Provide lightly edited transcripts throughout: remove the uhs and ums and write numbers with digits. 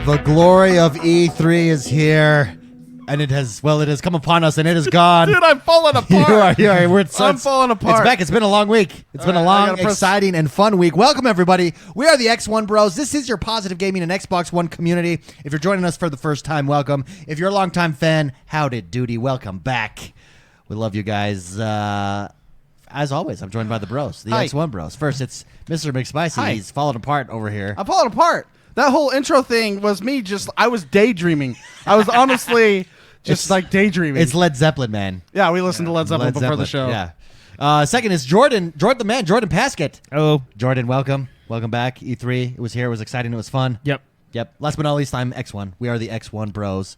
The glory of E3 is here, and it has come upon us, and it is gone. Dude, I'm falling apart. I'm falling apart. It's back. It's been a long week. It's been a long, exciting, and fun week. Welcome, everybody. We are the XoneBros. This is your positive gaming and Xbox One community. If you're joining us for the first time, welcome. If you're a longtime fan, howdy doody. Welcome back. We love you guys. As always, I'm joined by the bros, the XoneBros. First, it's Mr. McSpicy. Hi. He's falling apart over here. I'm falling apart. That whole intro thing was me I was daydreaming. I was honestly just like daydreaming. It's Led Zeppelin, man. Yeah, we listened to Led Zeppelin before the show. Yeah. Second is Jordan the man, Jordan Paskett. Hello. Jordan, welcome back. E3, it was here, it was exciting, it was fun. Yep. Last but not least, I'm X1. We are the XoneBros.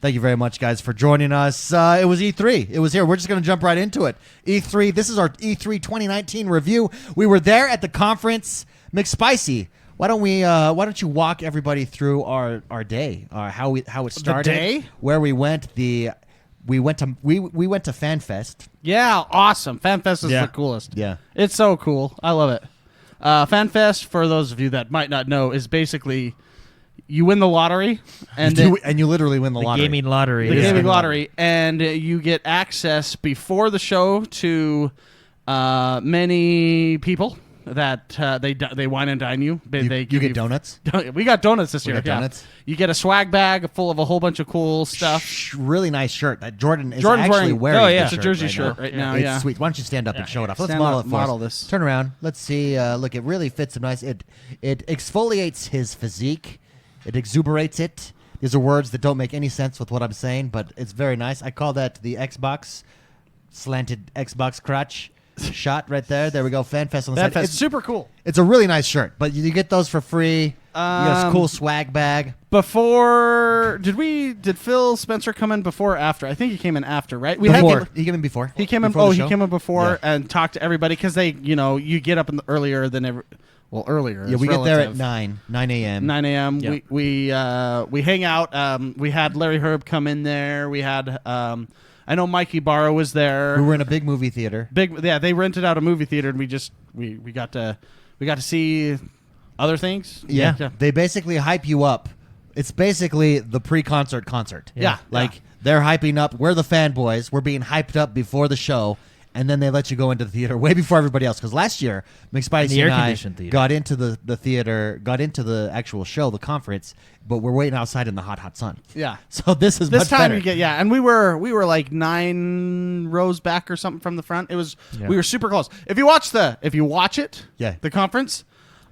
Thank you very much, guys, for joining us. It was E3. It was here. We're just going to jump right into it. E3, this is our E3 2019 review. We were there at the conference. McSpicy, why don't you walk everybody through our day, how it started, The day? where we went. We went to FanFest. Yeah, awesome. FanFest is the coolest. Yeah. It's so cool. I love it. FanFest, for those of you that might not know, is basically you win the lottery, and you literally win the lottery. Gaming lottery. The gaming lottery, and you get access before the show to many people that they wine and dine you. You get donuts. We got donuts this year. got donuts. You get a swag bag full of a whole bunch of cool stuff. Really nice shirt that Jordan's actually wearing. Oh, yeah. It's a jersey shirt right now. It's Yeah, sweet. Why don't you stand up and show it off? Let's Stand model up, it for model us. this. Turn around. Let's see. Look, it really fits him nice. It exfoliates his physique. It exuberates it. These are words that don't make any sense with what I'm saying, but it's very nice. I call that the Xbox slanted Xbox crotch shot right there. There we go. FanFest on the side. It's super cool. It's a really nice shirt, but you get those for free. You got a cool swag bag. Did Phil Spencer come in before or after? I think he came in after, right? He came in before. He came in. Before the He show? came in before Yeah. and talked to everybody because you get up earlier than ever. Well, earlier. Yeah, we get there at 9 a.m. 9 a.m. Yep. We hang out. We had Larry Herb come in there. We had I know Mikey Barrow was there. We were in a big movie theater. They rented out a movie theater, and we got to see other things. Yeah. They basically hype you up. It's basically the pre-concert concert. Yeah. They're hyping up. We're the fanboys. We're being hyped up before the show. And then they let you go into the theater way before everybody else. Because last year, McSpicy and I got into the theater, got into the actual show, the conference, but we're waiting outside in the hot sun. Yeah. So this is This much time better. and we were like 9 rows back or something from the front. We were super close. If you watch the conference,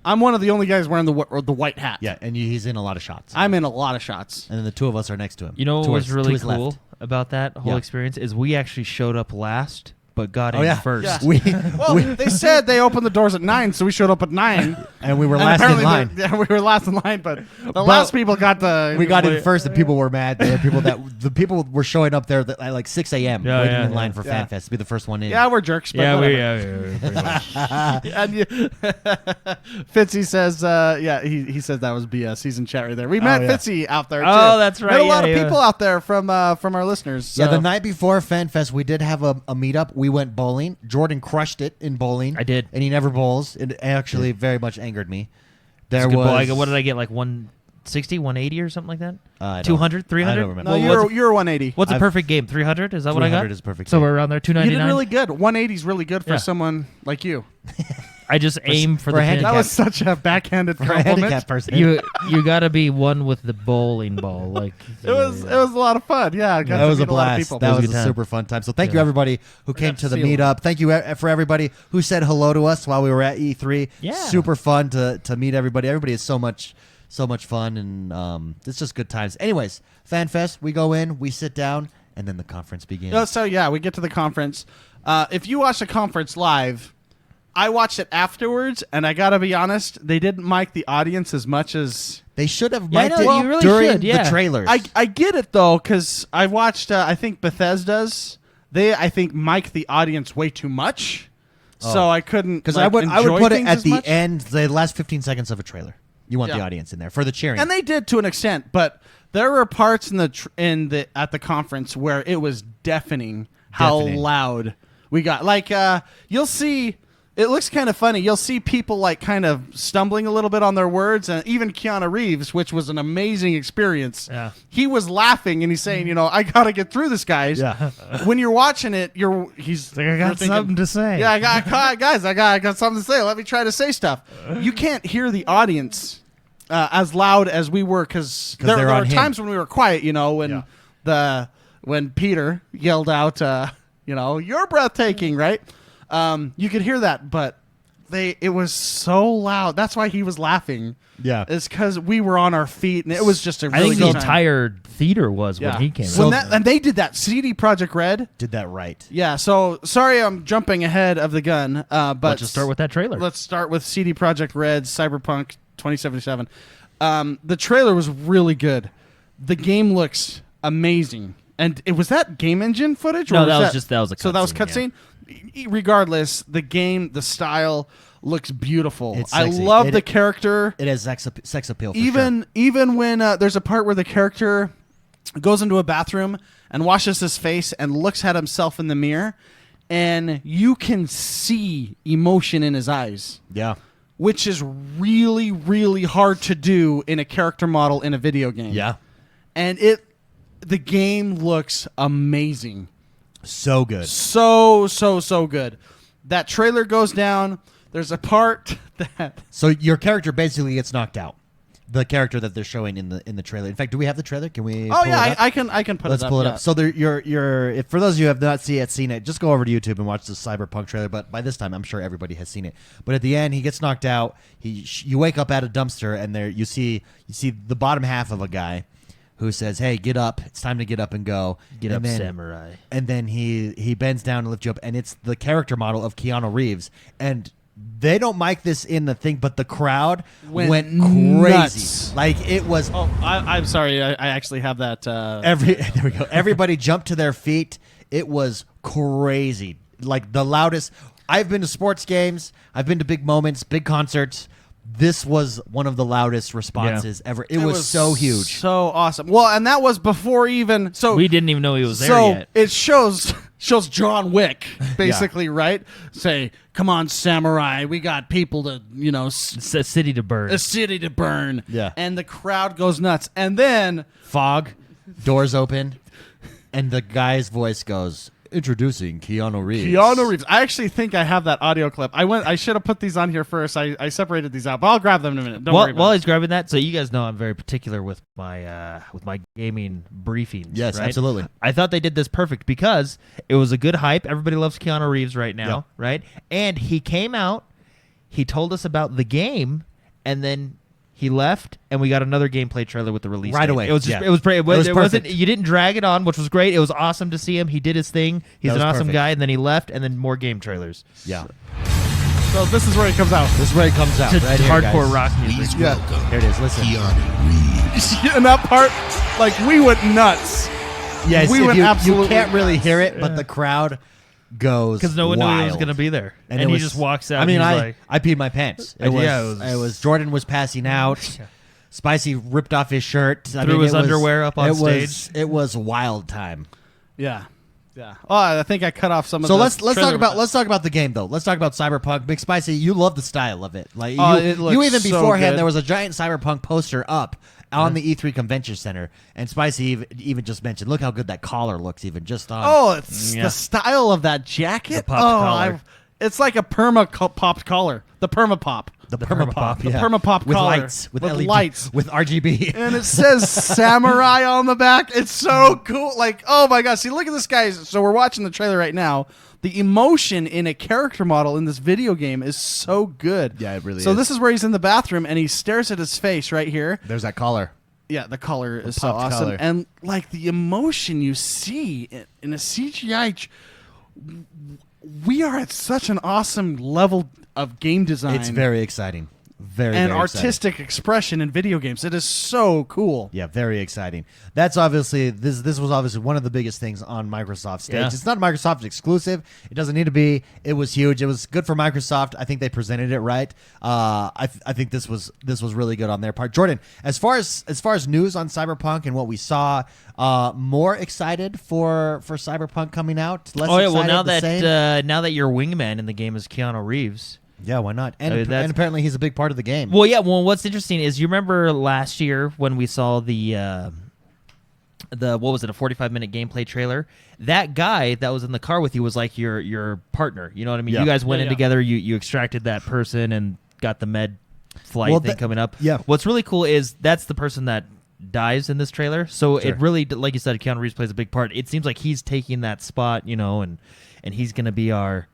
I'm one of the only guys wearing the white hat. Yeah, and he's in a lot of shots. I'm in a lot of shots. And then the two of us are next to him. You know what was really cool left. about that whole experience is we actually showed up last, but got in first. Yeah. They said they opened the doors at 9, so we showed up at 9. And we were last in line. We were last in line, but the last people got the... We got in first, and people were mad. There were people were showing up there at like 6 a.m. waiting in line for FanFest to be the first one in. Yeah, we're jerks. But Pretty much. And Fitzy says, he says that was BS. He's in chat right there. We met Fitzy out there, too. Oh, that's right. Met a lot of people out there from our listeners. So. Yeah, the night before FanFest, we did have a meetup. We went bowling. Jordan crushed it in bowling. I did. And he never bowls. It actually very much angered me. What did I get, like 160, 180 or something like that? 200, 300? I don't remember. No, you're 180. What's a perfect game? 300? Is that what I got? 300 is perfect. So we're around there, You 299? did really good. 180 is really good for Yeah. someone like you. I just aim for for the a pin. handicap. That was such a backhanded For a compliment. handicapped person. You got to be one with the bowling ball. Like It was a lot of fun. Yeah, That was a lot of blast. people. That was good a time. super fun time. So thank you everybody who came got to the to see meetup. Thank you for everybody who said hello to us while we were at E3. Yeah. Super fun to meet everybody. Everybody is so much fun, and it's just good times. Anyways, FanFest, we go in, we sit down, and then the conference begins. So we get to the conference. If you watch the conference live, I watched it afterwards, and I gotta be honest, they didn't mic the audience as much as They should have Yeah, mic'd no, it you really during should, yeah. the trailers. I get it though, because I watched. I think Bethesda's. I think mic the audience way too much, so I couldn't. Because I would put it at the much. end, the last 15 seconds of a trailer. You want the Yeah. audience in there for the cheering. And they did to an extent, but there were parts at the conference where it was deafening how loud we got. Like you'll see It looks kind of funny. You'll see people like kind of stumbling a little bit on their words, and even Keanu Reeves, which was an amazing experience. Yeah. He was laughing and he's saying, I got to get through this, guys. Yeah. When you're watching it, he's like, I got something to say. Yeah, I got something to say. Let me try to say stuff. You can't hear the audience as loud as we were because there were times when we were quiet. When Peter yelled out, "You're breathtaking," right? You could hear that, but it was so loud. That's why he was laughing. Yeah, it's because we were on our feet, and it was just a really I think good the time. Entire theater was when he came. And they did that. CD Projekt Red did that right. Yeah. So sorry, I'm jumping ahead of the gun. But let's just start with that trailer. Let's start with CD Projekt Red's Cyberpunk 2077. The trailer was really good. The game looks amazing. And was that game engine footage? No, or that was a cutscene. So that was cutscene? Yeah. Regardless, the game, the style looks beautiful. I love the character. It has sex appeal for Even when there's a part where the character goes into a bathroom and washes his face and looks at himself in the mirror, and you can see emotion in his eyes. Yeah. Which is really, really hard to do in a character model in a video game. Yeah. And the game looks amazing. So good. So good. That trailer goes down. There's a part that... So your character basically gets knocked out. The character that they're showing in the trailer. In fact, do we have the trailer? Can we pull it up? I can put it up. Let's pull it up. So if for those of you who have not seen it, just go over to YouTube and watch the Cyberpunk trailer. But by this time, I'm sure everybody has seen it. But at the end, he gets knocked out. You wake up at a dumpster, and there you see the bottom half of a guy who says, "Hey, get up! It's time to get up and go. Get up, samurai." And then he bends down to lift you up, and it's the character model of Keanu Reeves. And they don't mic this in the thing, but the crowd went crazy. Nuts. Like it was. Oh, I'm sorry. I actually have that. There we go. Everybody jumped to their feet. It was crazy. Like the loudest. I've been to sports games. I've been to big moments, big concerts. This was one of the loudest responses ever. It was so huge. So awesome. Well, and that was before even... So we didn't even know he was there yet. It shows John Wick, basically, right? Say, come on, samurai. We got people to, It's a city to burn. A city to burn. Yeah. And the crowd goes nuts. And then... Fog, doors open, and the guy's voice goes... Introducing Keanu Reeves. I actually think I have that audio clip. I should have put these on here first. I separated these out, but I'll grab them in a minute. Don't worry about while it. he's grabbing that, so you guys know I'm very particular with my gaming briefings. Yes, right? absolutely. I thought they did this perfect because it was a good hype. Everybody loves Keanu Reeves right now, right? And he came out, he told us about the game, and then he left, and we got another gameplay trailer with the release right date. away. It was it was perfect. Perfect. You didn't drag it on, which was great. It was awesome to see him. He did his thing. He's an awesome guy, and then he left, and then more game trailers. Yeah. So this is where he comes out. This is where he comes out. To right here, hardcore guys. rock music. Please Yeah. welcome Here it is. Listen. Keanu Reeves. In that part, like, we went nuts. Yes, we went you absolutely can't really nuts. hear it, but the crowd goes Because no one knew he was wild. going to be there. And And it he was- just walks out. I mean, and he's I like, peed my pants. It was Jordan was passing out. Spicy ripped off his shirt. Threw his underwear up on stage. It was wild time. Yeah. Yeah. Oh, I think I cut off some of So the let's talk trailer. about the game though. Let's talk about Cyberpunk. Big Spicy, you love the style of it. Like it looks you even so beforehand good. there was a giant Cyberpunk poster up on the E3 Convention Center, and Spicy even just mentioned, look how good that collar looks. Even just on. Oh, it's the style of that jacket. The popped collar. It's like a popped collar. The perma pop. The permapop, The permapop with collar. lights, with With LED, lights. with RGB. And it says samurai on the back. It's so cool. Like, oh my gosh. See, look at this, guys. So we're watching the trailer right now. The emotion in a character model in this video game is so good. Yeah, it really So is. this is where he's in the bathroom and he stares at his face right here. There's that collar. Yeah, the color is so popped awesome. color. And like the emotion you see in a CGI, we are at such an awesome level of game design. It's very exciting. very artistic expression in video games. It is so cool. Yeah, very exciting. That's obviously this was obviously one of the biggest things on Microsoft's stage. Yeah. It's not Microsoft exclusive. It doesn't need to be. It was huge. It was good for Microsoft. I think they presented it right. I think this was really good on their part. Jordan, as far as news on Cyberpunk and what we saw, more excited for Cyberpunk coming out. Less Oh yeah, excited, well now that your wingman in the game is Keanu Reeves. Yeah, why not? And, that's- and apparently he's a big part of the game. Well, yeah. Well, what's interesting is you remember last year when we saw the what was it, a 45-minute gameplay trailer? That guy that was in the car with you was like your partner. You know what I mean? Yeah. You guys went Yeah, in yeah. together. You extracted that person and got the med flight thing coming up. Yeah. What's really cool is that's the person that dies in this trailer. So Sure. it really, like you said, Keanu Reeves plays a big part. It seems like he's taking that spot, you know, and he's gonna be our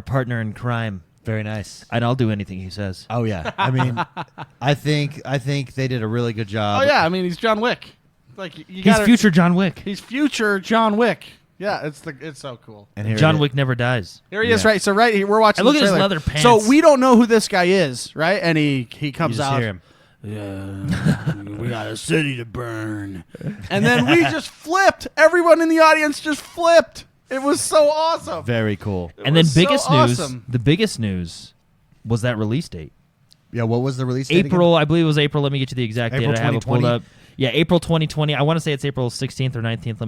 partner in crime. Very nice. And I'll do anything he says. Oh yeah. I mean, I think they did a really good job. Oh yeah, I mean he's John Wick. Like He's future John Wick. He's future John Wick. Yeah, it's so cool. And here John it is. Wick never dies. Here he is, Yeah. right? So right here, we're watching. And look the at his trailer. leather pants. So we don't know who this guy is, right? And he You comes just out. hear him. Yeah, we got a city to burn. And then we just flipped. Everyone in the audience just flipped. It was so awesome. Very cool. And then was so biggest news, awesome. the biggest news was that release date. Yeah, what was the release date again? April, I believe it was April. Let me get you the exact April date. I have it pulled 2020? up. Yeah, April 2020. I want to say it's April 16th or 19th. Let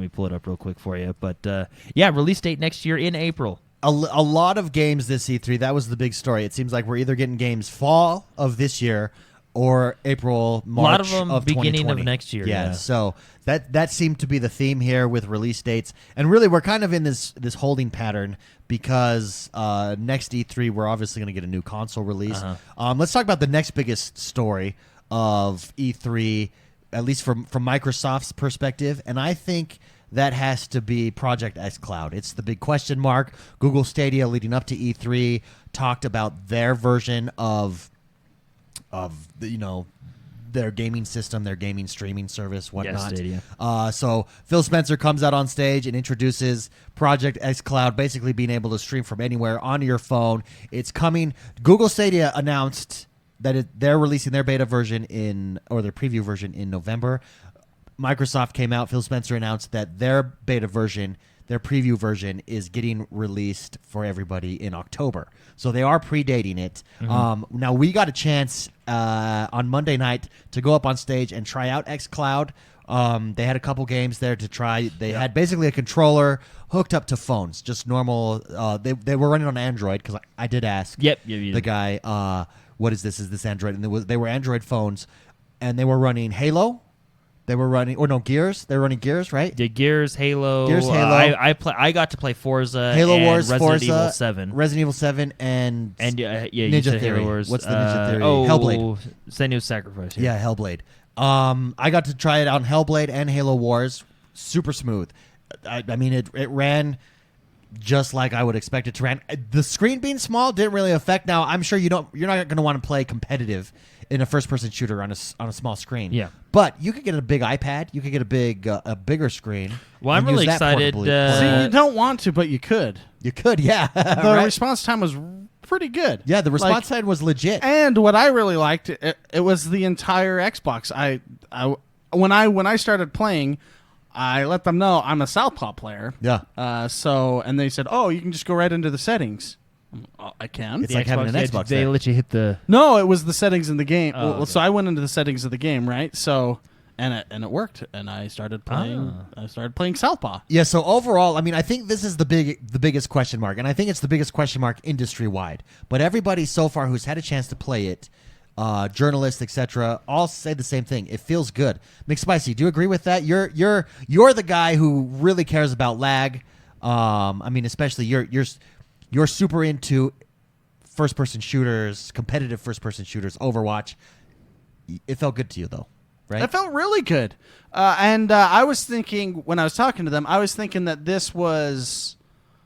me pull it up real quick for you. But yeah, release date next year in April. A lot of games this E3. That was the big story. It seems like we're either getting games fall of this year or April, March lot of them beginning of 2020. next year, Yeah, yeah. so that seemed to be the theme here with release dates. And really, we're kind of in this holding pattern because next E3, we're obviously going to get a new console release. Let's talk about the next biggest story of E3, at least from Microsoft's perspective. And I think that has to be Project xCloud. It's the big question mark. Google Stadia, leading up to E3, talked about their version of their gaming system, their gaming streaming service, whatnot. Stadia. So Phil Spencer comes out on stage and introduces Project xCloud, basically being able to stream from anywhere onto your phone. It's coming. Google Stadia announced that they're releasing their beta version their preview version in November. Microsoft came out. Phil Spencer announced that their beta version, their preview version, is getting released for everybody in October. So they are predating it. Now, we got a chance on Monday night to go up on stage and try out xCloud. They had a couple games there to try. They had basically a controller hooked up to phones, just normal. They were running on Android because I did ask the guy, what is this? Is this Android? And they were Android phones, and they were running Halo. They were running, Gears. They were running Gears, right? Yeah, Gears, Halo. Gears, Halo. I got to play Forza, Halo and Wars, Resident Forza, Evil 7. Resident Evil 7, and You Ninja said Theory. Halo Wars. What's the Ninja Theory? Oh, Hellblade. Senua's Sacrifice. Yeah, Hellblade. I got to try it on Hellblade and Halo Wars. Super smooth. I mean, it ran just like I would expect it to run. The screen being small didn't really affect. Now, I'm sure you're not going to want to play competitive in a first-person shooter on a small screen. Yeah. But you could get a big iPad. You could get a bigger screen. Well, I'm and use really that excited, portably. See, you don't want to, but you could. You could, yeah. The Right? response time was pretty good. Yeah, the response Like, time was legit. And what I really liked, it was the entire Xbox. When I started playing, I let them know I'm a Southpaw player. Yeah. And they said, "Oh, you can just go right into the settings." I can. It's like having an Xbox They there. let you hit the. No, it was the settings in the game. Oh, okay. So I went into the settings of the game, right? So and it worked, and I started playing. I started playing Southpaw. Yeah, so overall, I mean, I think this is the biggest question mark, and I think it's the biggest question mark industry-wide. But everybody so far who's had a chance to play it, journalists, etc., all say the same thing. It feels good. McSpicy, do you agree with that? You're the guy who really cares about lag. I mean, especially you're super into first-person shooters, competitive first-person shooters, Overwatch. It felt good to you, though, right? It felt really good. And I was thinking, when I was talking to them, I was thinking that this was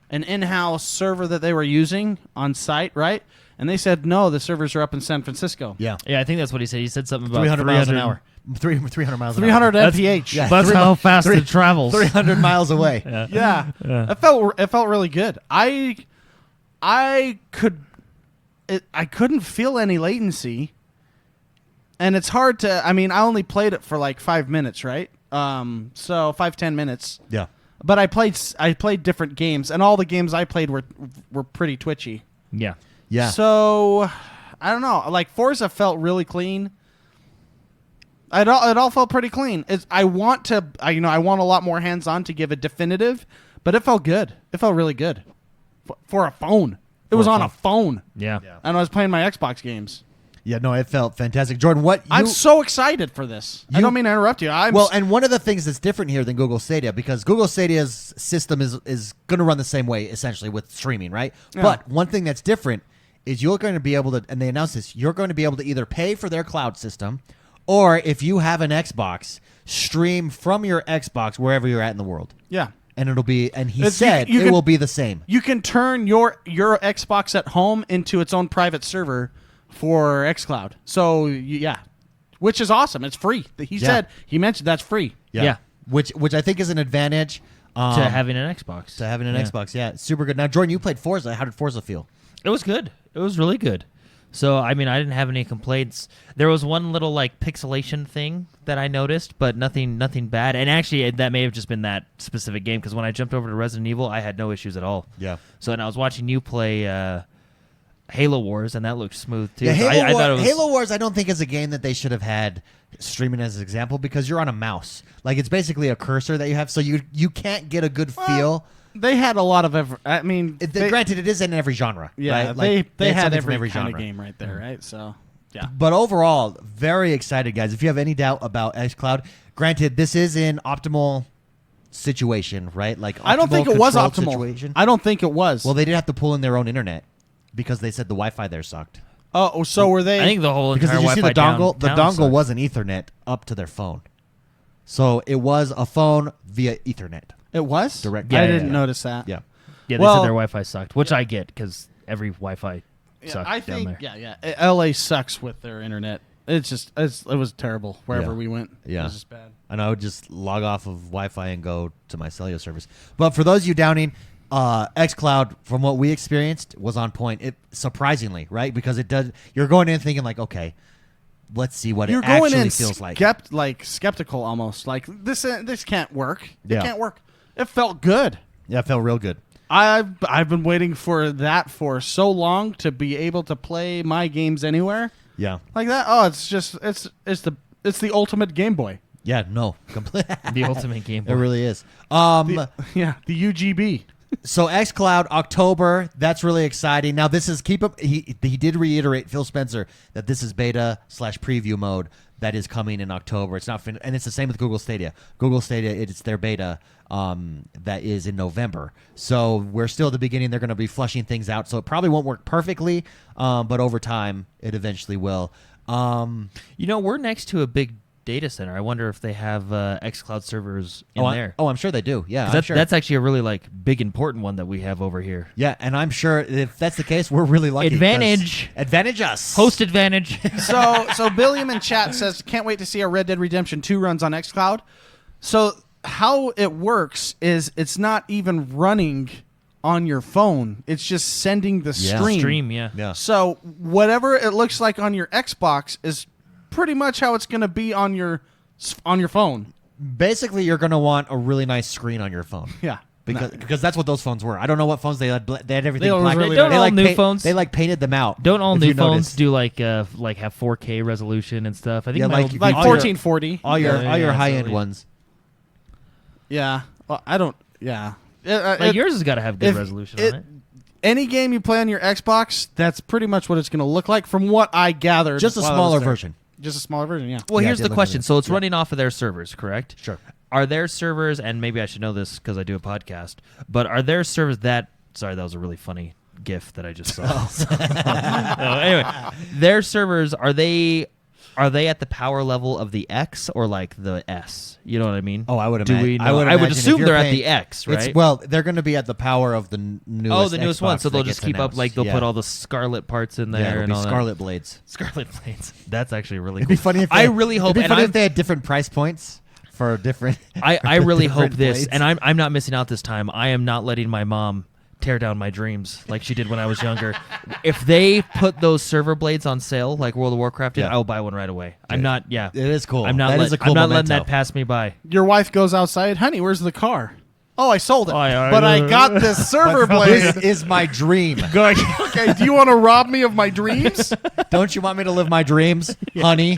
an in-house server that they were using on site, right? And they said, no, the servers are up in San Francisco. Yeah. Yeah, I think that's what he said. He said something about 300 miles an hour. 300 miles an 300 hour. mph. Yeah. That's how fast it travels. 300 miles away. Yeah. It felt really good. I could. I couldn't feel any latency, and it's hard to. I mean, I only played it for like 5 minutes, right? So 5-10 minutes. Yeah. But I played different games, and all the games I played were pretty twitchy. Yeah. Yeah. So I don't know. Like Forza felt really clean. It all felt pretty clean. I want a lot more hands-on to give a definitive, but it felt good. It felt really good for a phone. It was on a phone. Yeah. And I was playing my Xbox games. Yeah, no, it felt fantastic. Jordan, I'm so excited for this. I don't mean to interrupt you. And one of the things that's different here than Google Stadia, because Google Stadia's system is going to run the same way, essentially, with streaming, right? Yeah. But one thing that's different is you're going to be able to, and they announced this, you're going to be able to either pay for their cloud system, or if you have an Xbox, stream from your Xbox wherever you're at in the world. Yeah. And it'll be, and he said it will be the same. You can turn your Xbox at home into its own private server for xCloud. So yeah, which is awesome. It's free. He mentioned that's free. Yeah. Which I think is an advantage to having an Xbox. Xbox, yeah, super good. Now, Jordan, you played Forza. How did Forza feel? It was good. It was really good. So, I mean, I didn't have any complaints. There was one little, like, pixelation thing that I noticed, but nothing bad. And actually, that may have just been that specific game, because when I jumped over to Resident Evil, I had no issues at all. Yeah. So, and I was watching you play Halo Wars, and that looked smooth, too. Yeah, so I thought it was... Halo Wars, I don't think is a game that they should have had streaming as an example, because you're on a mouse. Like, it's basically a cursor that you have, so you can't get a good feel. They had a lot of granted, it is in every genre. Yeah, right? Like, they had every every kind genre. of game right there, right? So, yeah. But overall, very excited, guys. If you have any doubt about xCloud, granted, this is an optimal situation, right? Like, I don't think it was optimal. Situation. I don't think it was. Well, they did have to pull in their own internet because they said the Wi-Fi there sucked. Oh, so were they? I think the whole because entire did you see the Wi-Fi dongle? The dongle was an Ethernet up to their phone, so it was a phone via Ethernet. It was direct. I didn't notice that. Yeah. Yeah, they said their Wi-Fi sucked, which I get because every Wi-Fi sucked down there. Yeah. LA sucks with their internet. It was terrible wherever we went. Yeah. It was just bad. And I would just log off of Wi-Fi and go to my cellular service. But for those of you doubting, xCloud, from what we experienced, was on point. It surprisingly, right? Because it does. You're going in thinking like, okay, let's see what it actually feels like. Skeptical almost. Like this can't work. Yeah. It can't work. It felt good. Yeah, it felt real good. I've been waiting for that for so long to be able to play my games anywhere. Yeah. Like that. Oh, it's the ultimate Game Boy. Yeah, no. The ultimate Game Boy. It really is. The UGB. So xCloud, October, that's really exciting. Now this is he did reiterate, Phil Spencer, that this is beta/preview mode that is coming in October. It's not and it's the same with Google Stadia. Google Stadia, it's their beta that is in November. So we're still at the beginning. They're going to be flushing things out. So it probably won't work perfectly, but over time it eventually will. We're next to a big data center. I wonder if they have xCloud servers in there. I'm sure they do. Yeah, that's actually a really big important one that we have over here. Yeah, and I'm sure if that's the case, we're really lucky. Advantage us. Host advantage. So Billiam in chat says, can't wait to see our Red Dead Redemption 2 runs on xCloud. So how it works is it's not even running on your phone. It's just sending the stream. Yeah. So whatever it looks like on your Xbox is pretty much how it's going to be on your phone. Basically, you're going to want a really nice screen on your phone. Yeah. Because that's what those phones were. I don't know what phones they had. They had everything. Don't all new phones. They painted them out. Don't all new phones do have 4K resolution and stuff? I think like 1440. All your high end ones. Yeah. Well, I don't. Yeah. Yours has got to have good resolution on it. Any game you play on your Xbox, that's pretty much what it's going to look like, from what I gathered. Just a smaller version. Just a smaller version, yeah. Well, here's the question. So it's running off of their servers, correct? Sure. Are there servers, and maybe I should know this because I do a podcast, but are there servers that... Sorry, that was a really funny GIF that I just saw. Anyway, their servers, are they at the power level of the X or like the S? You know what I mean? Oh, I would imagine. I would assume they're at the X, right? They're going to be at the power of the newest. Oh, the newest Xbox one. So they'll just keep announced. up, they'll put all the Scarlet parts in there. Yeah, and all Scarlet Blades. Scarlet Blades. That's actually really cool. It'd be funny if I really hope. It'd be funny if they had different price points for different. I really hope this, blades. and I'm not missing out this time. I am not letting my mom tear down my dreams like she did when I was younger. If they put those server blades on sale like World of Warcraft did, I will buy one right away. I'm not. Yeah, it is cool. I'm not. That is a cool I'm not memento. letting that pass me by. Your wife goes outside, honey. Where's the car? Oh, I sold it, I but I got this server blade. This is my dream. Okay, do you want to rob me of my dreams? Don't you want me to live my dreams, honey?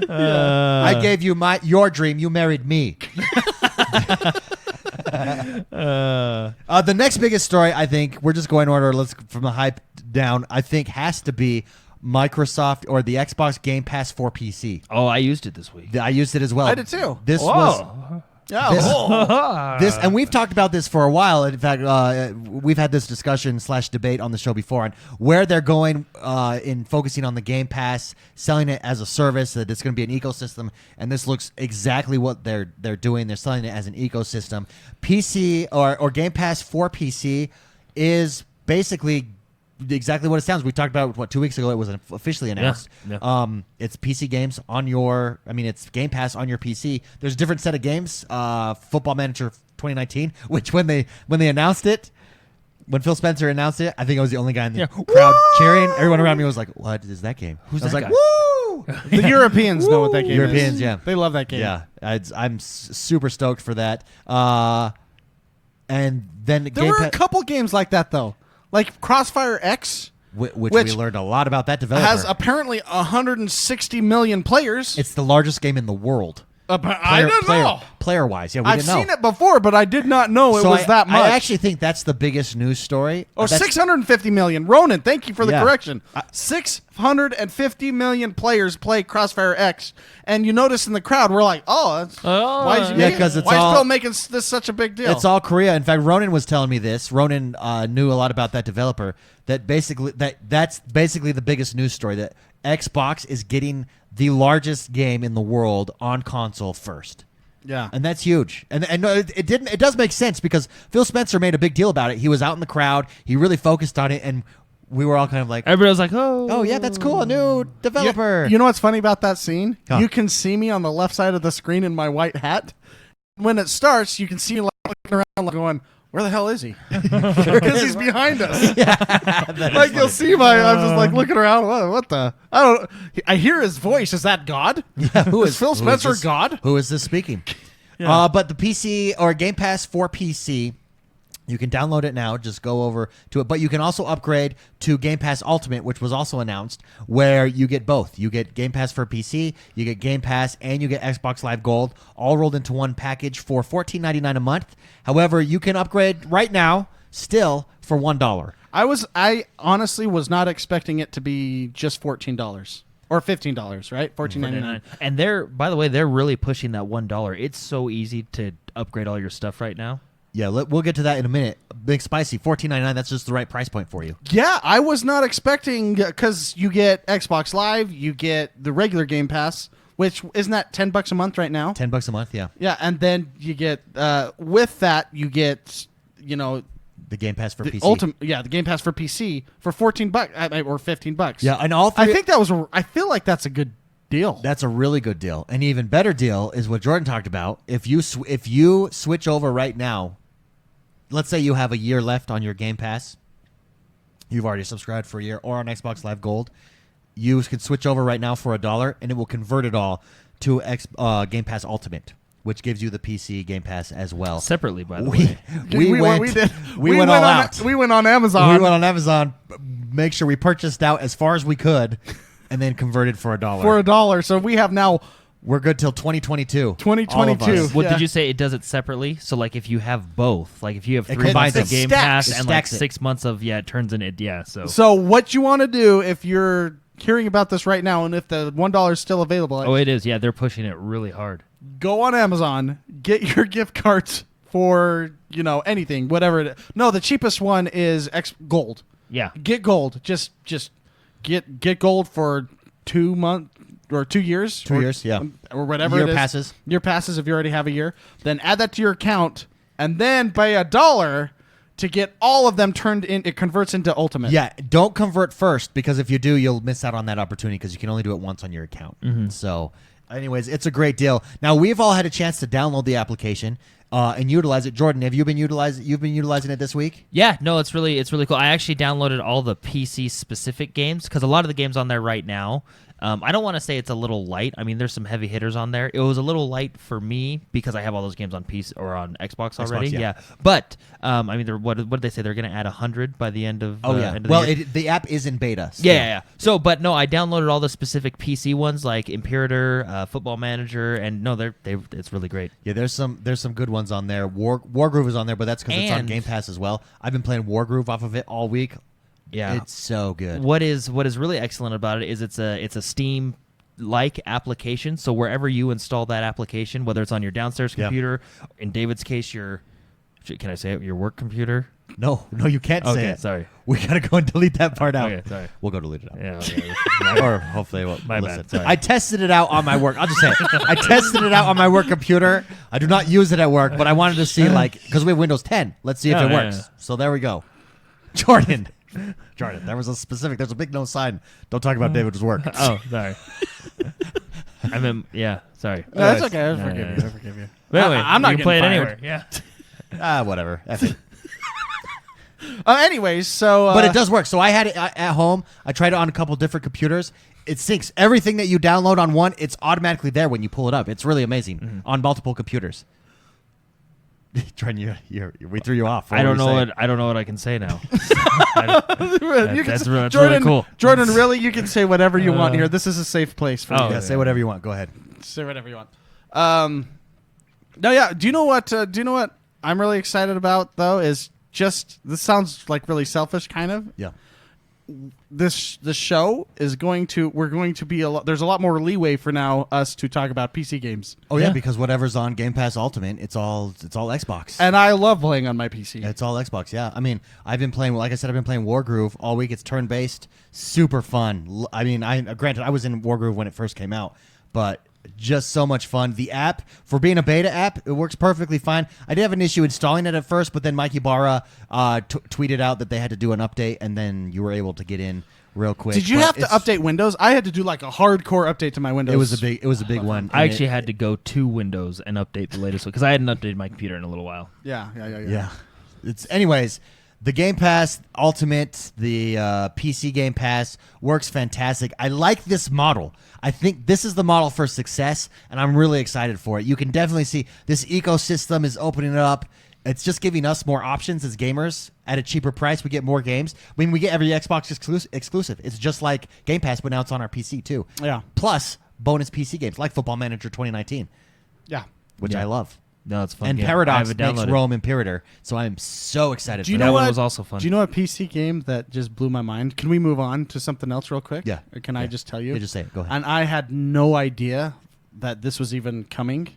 I gave you your dream. You married me. The next biggest story, I think, we're just going in order. Let's from the hype down. I think has to be Microsoft or the Xbox Game Pass for PC. Oh, I used it this week. I used it as well. I did too. This was. This and we've talked about this for a while. In fact, we've had this discussion / debate on the show before on where they're going in focusing on the Game Pass, selling it as a service, that it's going to be an ecosystem. And this looks exactly what they're doing. They're selling it as an ecosystem. PC or Game Pass for PC is basically exactly what it sounds. We talked about 2 weeks ago. It was officially announced. Yeah. It's PC games on your. I mean, it's Game Pass on your PC. There's a different set of games. Football Manager 2019, which when they announced it, when Phil Spencer announced it, I think I was the only guy in the crowd cheering. Everyone around me was like, "What is that game?" Who's I was that like, guy? "Woo!" The Europeans know what that game is. Europeans, yeah, They love that game. yeah. I'm super stoked for that. And then There were a couple games like that though. Like Crossfire X, which we learned a lot about that developer. has apparently 160 million players. It's the largest game in the world. I don't know. Player-wise, yeah, we I've didn't know. seen it before, but I did not know it was that much. I actually think that's the biggest news story. Oh, That's- 650 million. Ronan, thank you for the Yeah. correction. 650 million players play Crossfire X. And you notice in the crowd, we're like, why is Phil making this such a big deal? It's all Korea. In fact, Ronan was telling me this. Ronan knew a lot about that developer. That's basically the biggest news story, that Xbox is getting the largest game in the world on console first. Yeah. And that's huge. And no, it does make sense because Phil Spencer made a big deal about it. He was out in the crowd. He really focused on it, and we were all kind of like, Everybody was like, "Oh, yeah, that's cool. A new developer." You know what's funny about that scene? Huh. You can see me on the left side of the screen in my white hat. When it starts, you can see me looking around like going, where the hell is he? Because he's behind us. Like you'll see I'm just like looking around. What the? I hear his voice. Is that God? Yeah, is Phil Spencer God? Who is this speaking? Yeah. But the PC or Game Pass for PC, you can download it now. Just go over to it. But you can also upgrade to Game Pass Ultimate, which was also announced, where you get both. You get Game Pass for PC, you get Game Pass, and you get Xbox Live Gold, all rolled into one package for $14.99 a month. However, you can upgrade right now still for $1. I honestly was not expecting it to be just $14 or $15, right? $14.99. And by the way, they're really pushing that $1. It's so easy to upgrade all your stuff right now. Yeah, we'll get to that in a minute. Big Spicy, $14.99. That's just the right price point for you. Yeah, I was not expecting, because you get Xbox Live, you get the regular Game Pass, which isn't that $10 a month right now? $10 a month, yeah. Yeah, and then you get with that you get The Game Pass for PC. The Game Pass for PC for $14 or $15. Yeah, and all three. I think I feel like that's a good deal. That's a really good deal. An even better deal is what Jordan talked about. If you switch over right now, let's say you have a year left on your Game Pass. You've already subscribed for a year, or on Xbox Live Gold. You can switch over right now for $1, and it will convert it all to Game Pass Ultimate, which gives you the PC Game Pass as well. Separately, by the way. We went all out. We went on Amazon. We went on Amazon. Make sure we purchased out as far as we could, and then converted for $1. For $1. So we have now. We're good till 2022. 2022. What did you say? It does it separately? So, like, if you have both, like, if you have 3 months it of Game stacks. Pass It and, like, stacks it. 6 months of, it turns in it, So what you want to do if you're hearing about this right now, and if the $1 is still available. Oh, it is. Yeah, they're pushing it really hard. Go on Amazon, get your gift cards for, anything, whatever it is. No, the cheapest one is Gold. Yeah. Get Gold. Just get Gold for 2 months or 2 years. 2 years, yeah. Or whatever Year it is. passes. Year passes if you already have a year. Then add that to your account, and then by $1, to get all of them turned in. It converts into Ultimate. Yeah, don't convert first, because if you do, you'll miss out on that opportunity because you can only do it once on your account. So, anyways, it's a great deal. Now, we've all had a chance to download the application and utilize it. Jordan, have you been utilizing? You've been utilizing it this week? Yeah, no, it's really cool. I actually downloaded all the PC specific games because a lot of the games on there right now. I don't want to say it's a little light. I mean, there's some heavy hitters on there. It was a little light for me because I have all those games on PC or on Xbox already. Yeah. But I mean, what did they say? They're going to add 100 by the end of. End of well, the year. The app is in beta. So. Yeah. So, but no, I downloaded all the specific PC ones like Imperator, Football Manager, and no, it's really great. Yeah, there's some good ones on there. Wargroove is on there, but that's because it's on Game Pass as well. I've been playing Wargroove off of it all week. Yeah, it's so good. What is really excellent about it is it's a Steam like application. So wherever you install that application, whether it's on your downstairs computer, in David's case, can I say it? Your work computer? No, you can't say it. Sorry, we gotta go and delete that part out. Okay, sorry. We'll go delete it out. Yeah, or hopefully, well, my listen. bad. Sorry. I tested it out on my work. I'll just say it. I tested it out on my work computer. I do not use it at work, but I wanted to see because we have Windows 10. Let's see if it works. Yeah. So there we go. Jordan, there's a big no sign. Don't talk about David's work. Oh, sorry. Sorry. No, that's okay. I forgive you. But anyway, I'm not you can play it getting anywhere. fired. Whatever. F it. Anyways, so but it does work. So I had it at home. I tried it on a couple different computers. It syncs everything that you download on one. It's automatically there when you pull it up. It's really amazing on multiple computers. Jordan, we threw you off. I don't know what I can say now. That's really cool. Jordan, really, you can say whatever you want here. This is a safe place for you. Yeah, say whatever you want. Go ahead. Say whatever you want. No, yeah. Do you know what I'm really excited about though? Is just this sounds like really selfish, kind of. Yeah. The show is we're going to be there's a lot more leeway for now us to talk about PC games. Oh yeah, because whatever's on Game Pass Ultimate, it's all Xbox. And I love playing on my PC. It's all Xbox. Yeah. I mean, I've been playing Wargroove all week. It's turn based, super fun. I mean, granted I was in Wargroove when it first came out, but just so much fun. The app, for being a beta app, it works perfectly fine. I did have an issue installing it at first, but then Mikey Barra tweeted out that they had to do an update, and then you were able to get in real quick. Did you have to update Windows? I had to do like a hardcore update to my Windows. It was a big one. I actually had to go to Windows and update the latest one because I hadn't updated my computer in a little while. Yeah. Anyways. The Game Pass Ultimate, the PC Game Pass works fantastic. I like this model. I think this is the model for success, and I'm really excited for it. You can definitely see this ecosystem is opening it up. It's just giving us more options as gamers at a cheaper price. We get more games. I mean, we get every Xbox exclusive. It's just like Game Pass, but now it's on our PC too. Yeah. Plus bonus PC games like Football Manager 2019. Yeah. Which I love. No, it's fun. And game. Paradox makes Rome Imperator, so I'm so excited for that. That one was also fun. Do you know a PC game that just blew my mind? Can we move on to something else real quick? Yeah. Or can I just tell you? Yeah, just say it. Go ahead. And I had no idea that this was even coming.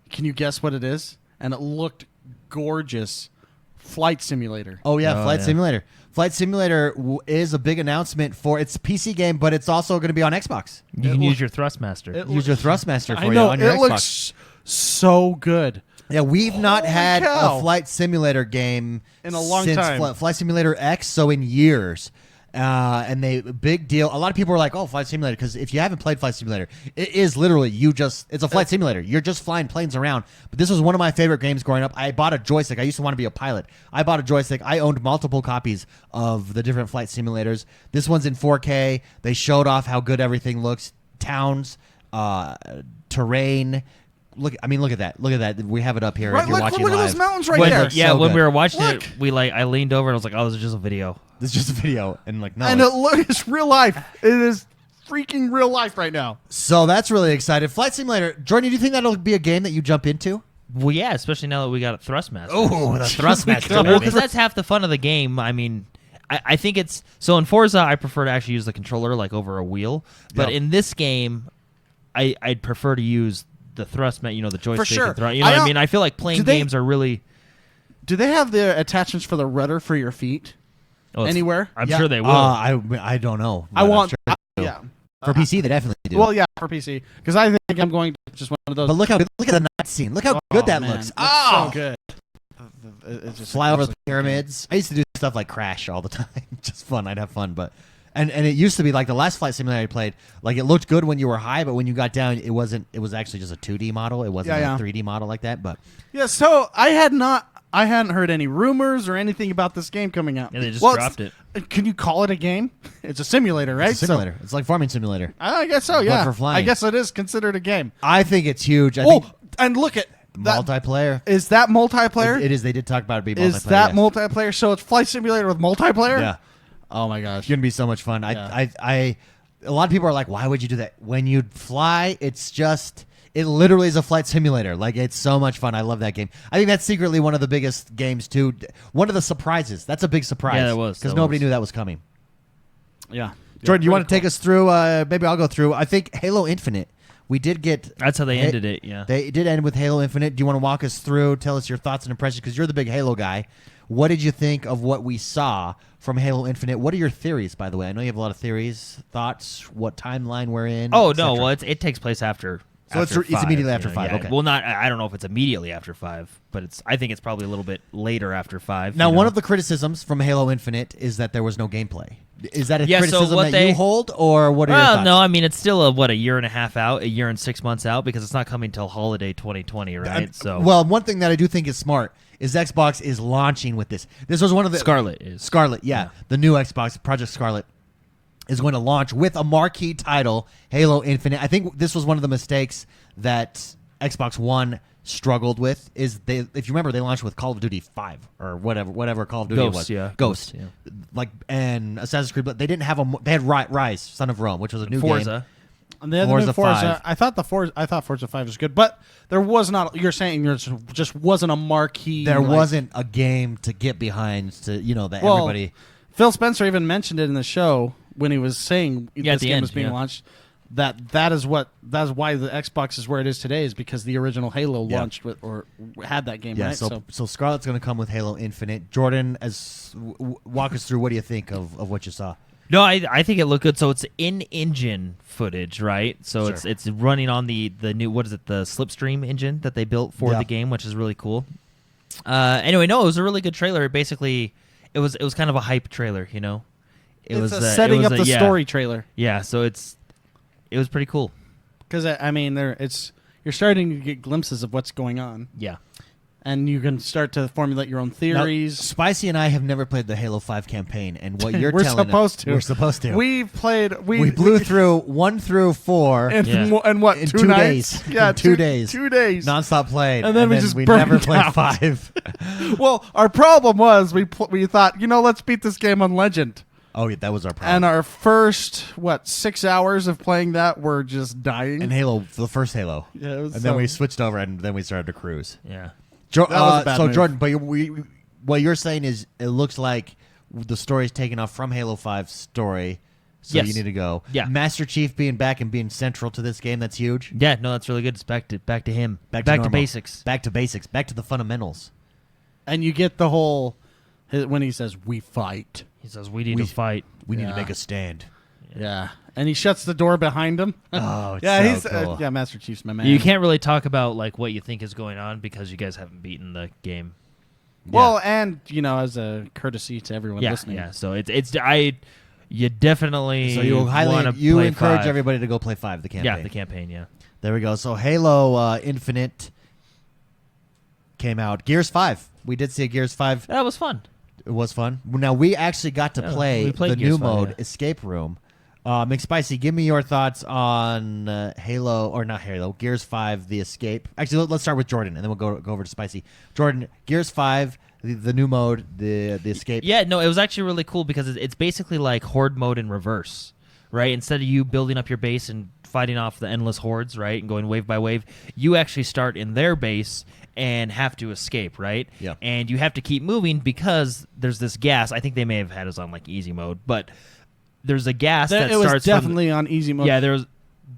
Can you guess what it is? And it looked gorgeous. Flight Simulator. Oh, yeah, Flight Simulator. Flight Simulator is a big announcement for its PC game, but it's also going to be on Xbox. You can use your Thrustmaster. Use your Thrustmaster for I know, you on your it Xbox. looks so good. Yeah, we've not had cow. a Flight Simulator game in a long since time. Flight Simulator X, so in years. And big deal. A lot of people are like, "Oh, Flight Simulator," because if you haven't played Flight Simulator, it is literally it's a flight simulator. You're just flying planes around. But this was one of my favorite games growing up. I bought a joystick. I used to want to be a pilot. I bought a joystick. I owned multiple copies of the different flight simulators. This one's in 4K. They showed off how good everything looks. Towns, terrain. Look at that. Look at that. We have it up here. Right, if you're watching look live. at those mountains right there. Yeah, So when good. we were watching Look. it, I leaned over and I was like, "Oh, this is just a video." This is just a video, and no. And it's real life. It is freaking real life right now. So that's really exciting. Flight Simulator. Jordan, do you think that'll be a game that you jump into? Well, yeah, especially now that we got a Thrustmaster. Oh, the Thrustmaster. Well, because that's half the fun of the game. I mean, I think it's so in Forza. I prefer to actually use the controller like over a wheel, but in this game, I'd prefer to use the thrustman. The joystick. For sure. And what I mean? I feel like playing games are really. Do they have the attachments for the rudder for your feet? Anywhere? I'm sure they will. I don't know. I want. Sure Yeah. for PC, they definitely do. Well, yeah, for PC, because I think I'm going to just one of those. But look at the night scene. Look how good that man, looks. it's so good. it's just fly over the pyramids. I used to do stuff like Crash all the time. Just fun. I'd have fun, but and it used to be like the last flight simulator I played. Like it looked good when you were high, but when you got down, it wasn't. It was actually just a 2D model. It wasn't a 3D model like that. But yeah, so I hadn't heard any rumors or anything about this game coming out. Yeah, they just dropped it. Can you call it a game? It's a simulator, right? it's a simulator. It's like farming simulator. I guess so. Yeah, for flying. I guess it is considered a game. I think it's huge. I think And look at that. multiplayer. Is that multiplayer? It is. They did talk about it being multiplayer. Is that yes. multiplayer? So it's flight simulator with multiplayer? Yeah. Oh my gosh. It's gonna be so much fun. Yeah. A lot of people are like, why would you do that? When you fly, it literally is a flight simulator. Like it's so much fun. I love that game. I think that's secretly one of the biggest games too. One of the surprises. That's a big surprise. Yeah, that was. Because nobody knew that was coming. Yeah. Jordan, you want to take us through? Maybe I'll go through. I think Halo Infinite. We did get. That's how they ended it. Yeah. They did end with Halo Infinite. Do you want to walk us through? Tell us your thoughts and impressions because you're the big Halo guy. What did you think of what we saw from Halo Infinite? What are your theories, by the way? I know you have a lot of theories, thoughts, what timeline we're in. Oh no, well it takes place after. So it's immediately after 5. Yeah. Okay. Well, I don't know if it's immediately after 5, but I think it's probably a little bit later after 5. Now, one of the criticisms from Halo Infinite is that there was no gameplay. Is that a criticism that you hold, or what are your thoughts? No, I mean it's still a year and a half out, a year and 6 months out because it's not coming till holiday 2020, right? Well, one thing that I do think is smart is Xbox is launching with this. This was one of the Scarlet, yeah. The new Xbox Project Scarlet is going to launch with a marquee title, Halo Infinite. I think this was one of the mistakes that Xbox One struggled with. If you remember, they launched with Call of Duty 5 or whatever Call of Duty Ghost, was. yeah. Ghost. Yeah. Like and Assassin's Creed, but they didn't have they had Rise, Son of Rome, which was a new Forza. game. And the other Forza 5. I thought Forza 5 was good, but there was not. You're saying there just wasn't a marquee. There wasn't a game to get behind that everybody. Phil Spencer even mentioned it in the show when he was saying this game was being launched. That is why the Xbox is where it is today is because the original Halo launched with or had that game. Yeah, right? So Scarlet's going to come with Halo Infinite. Jordan, walk us through. What do you think of what you saw? No, I think it looked good. So it's in-engine footage, right? So Sure. it's running on the new the Slipstream engine that they built for the game, which is really cool. Anyway, no, it was a really good trailer. Basically, it was kind of a hype trailer, It was setting up the story trailer. Yeah, so it was pretty cool. Because you're starting to get glimpses of what's going on. Yeah. And you can start to formulate your own theories. Now, Spicy and I have never played the Halo 5 campaign, and what you're we're telling supposed us, to. we're supposed to. We blew through 1 through 4 and what in 2 days. nights? Yeah, 2 days. 2 days. Nonstop played, and then we just never played out. 5. Well, our problem was we thought let's beat this game on Legend. Oh, yeah, that was our problem. And our first 6 hours of playing that were just dying. And Halo, the first Halo. Yeah, it was and then we switched over, and then we started to cruise. Yeah. That was a bad move. Jordan, but what you're saying is it looks like the story's taken off from Halo 5's story, so Yes. you need to go. Yeah. Master Chief being back and being central to this game, that's huge. Yeah, no, that's really good. It's back to him. Back to normal. basics. Back to basics. Back to the fundamentals. And you get the whole when he says we fight. He says we need to fight. We need to make a stand. Yeah. And he shuts the door behind him. Oh, it's yeah, so he's cool. Master Chief's my man. You can't really talk about what you think is going on because you guys haven't beaten the game. Well, and as a courtesy to everyone listening. Yeah, so you definitely So you encourage 5. everybody to go play 5, the campaign. Yeah, the campaign, yeah. There we go. So Halo Infinite came out. Gears 5. We did see a Gears 5. That was fun. It was fun. Now, we actually got to play the new mode, Escape Room. McSpicy, give me your thoughts on Gears 5, the Escape. Actually, let's start with Jordan, and then we'll go over to Spicy. Jordan, Gears 5, the new mode, the Escape. Yeah, no, it was actually really cool because it's basically like Horde mode in reverse, right? Instead of you building up your base and fighting off the endless hordes, right, and going wave by wave, you actually start in their base and have to escape, right? Yeah. And you have to keep moving because there's this gas. I think they may have had us on easy mode, but there's a gas that it starts was definitely on easy mode. Yeah, there was,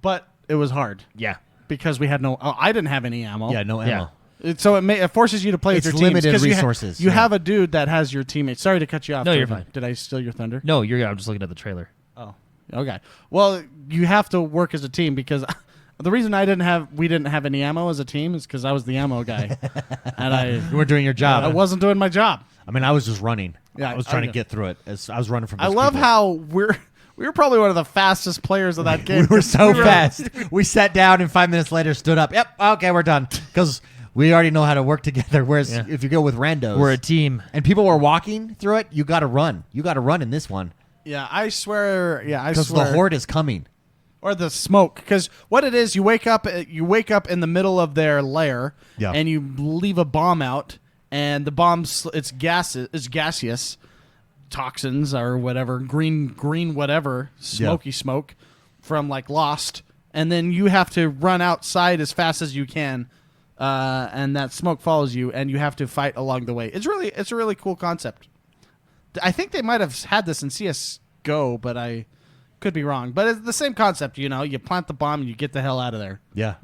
but it was hard. Yeah, because we had I didn't have any ammo. Yeah, no ammo. Yeah. So it forces you to play with It's your teams. limited resources. You have a dude that has your teammates. Sorry to cut you off. No, you're Jordan. fine. Did I steal your thunder? no, I'm just looking at the trailer. Oh, okay. Well, you have to work as a team because The reason we didn't have any ammo as a team is because I was the ammo guy, and you were doing your job. I wasn't doing my job. I mean, I was just running. Yeah, I was trying to get through it. I was running from. I love how we were probably one of the fastest players of that game. We were so fast. We sat down and 5 minutes later stood up. Yep, okay, we're done because we already know how to work together. Whereas if you go with randos, we're a team, and people were walking through it. You got to run. You got to run in this one. Yeah, I swear. Yeah, I swear. Because the horde is coming. Or the smoke, because what it is, you wake up in the middle of their lair, and you leave a bomb out, and the bomb's it's gaseous, toxins or whatever, green whatever, smoky smoke from like Lost, and then you have to run outside as fast as you can, and that smoke follows you, and you have to fight along the way. It's a really cool concept. I think they might have had this in CS:GO, but I could be wrong, but it's the same concept. You plant the bomb and you get the hell out of there. Yeah.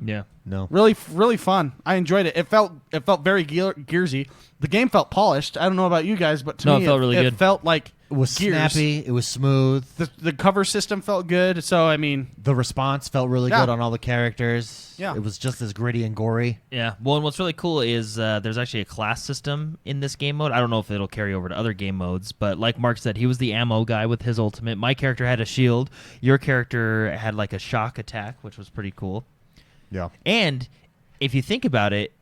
No. Really fun. I enjoyed it. It felt very Gearsy. The game felt polished. I don't know about you guys, but to me, it felt really good. It felt like It was Gears. snappy. It was smooth. The cover system felt good. So I mean, The response felt really good on all the characters. Yeah. It was just as gritty and gory. Yeah. Well, and what's really cool is there's actually a class system in this game mode. I don't know if it'll carry over to other game modes, but like Mark said, he was the ammo guy with his ultimate. My character had a shield. Your character had like a shock attack, which was pretty cool. Yeah. And if you think about it,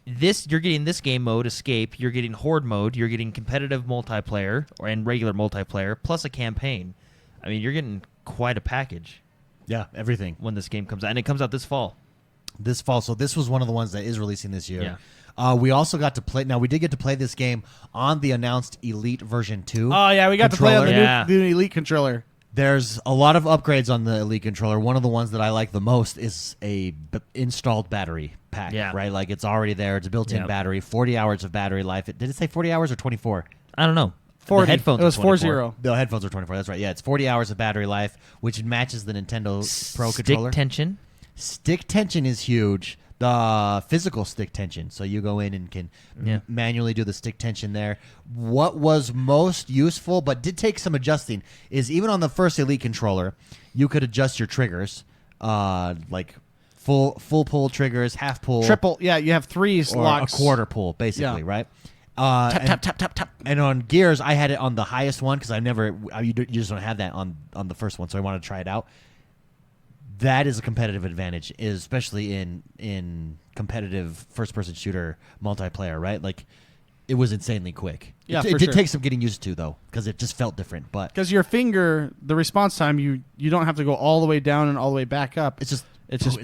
you're getting this game mode, Escape, you're getting Horde mode, you're getting competitive multiplayer and regular multiplayer, plus a campaign. I mean, you're getting quite a package. Yeah, everything. When this game comes out. And it comes out this fall. So this was one of the ones that is releasing this year. Yeah. We also got to play. Now, we did get to play this game on the announced Elite version 2. Oh, yeah, we got to play on Yeah. the new Elite controller. There's a lot of upgrades on the Elite controller. One of the ones that I like the most is a installed battery pack, right? Like it's already there. It's a built-in battery, 40 hours of battery life. Did it say 40 hours or 24? I don't know. 40. The headphones It was are 40. The headphones are 24. That's right. Yeah, it's 40 hours of battery life, which matches the Nintendo Pro controller. Stick tension. Stick tension is huge. The physical stick tension. So you go in and can manually do the stick tension there. What was most useful, but did take some adjusting, is even on the first Elite controller, you could adjust your triggers, like full pull triggers, half pull, Triple. Yeah, you have 3 or locks. a quarter pull, basically, right? Tap. And on Gears, I had it on the highest one because you just don't have that on the first one, so I wanted to try it out. That is a competitive advantage, especially in competitive first-person shooter multiplayer, right? Like, it was insanely quick. Yeah, it did take some getting used to, though, because it just felt different. But because your finger, the response time, you don't have to go all the way down and all the way back up. it's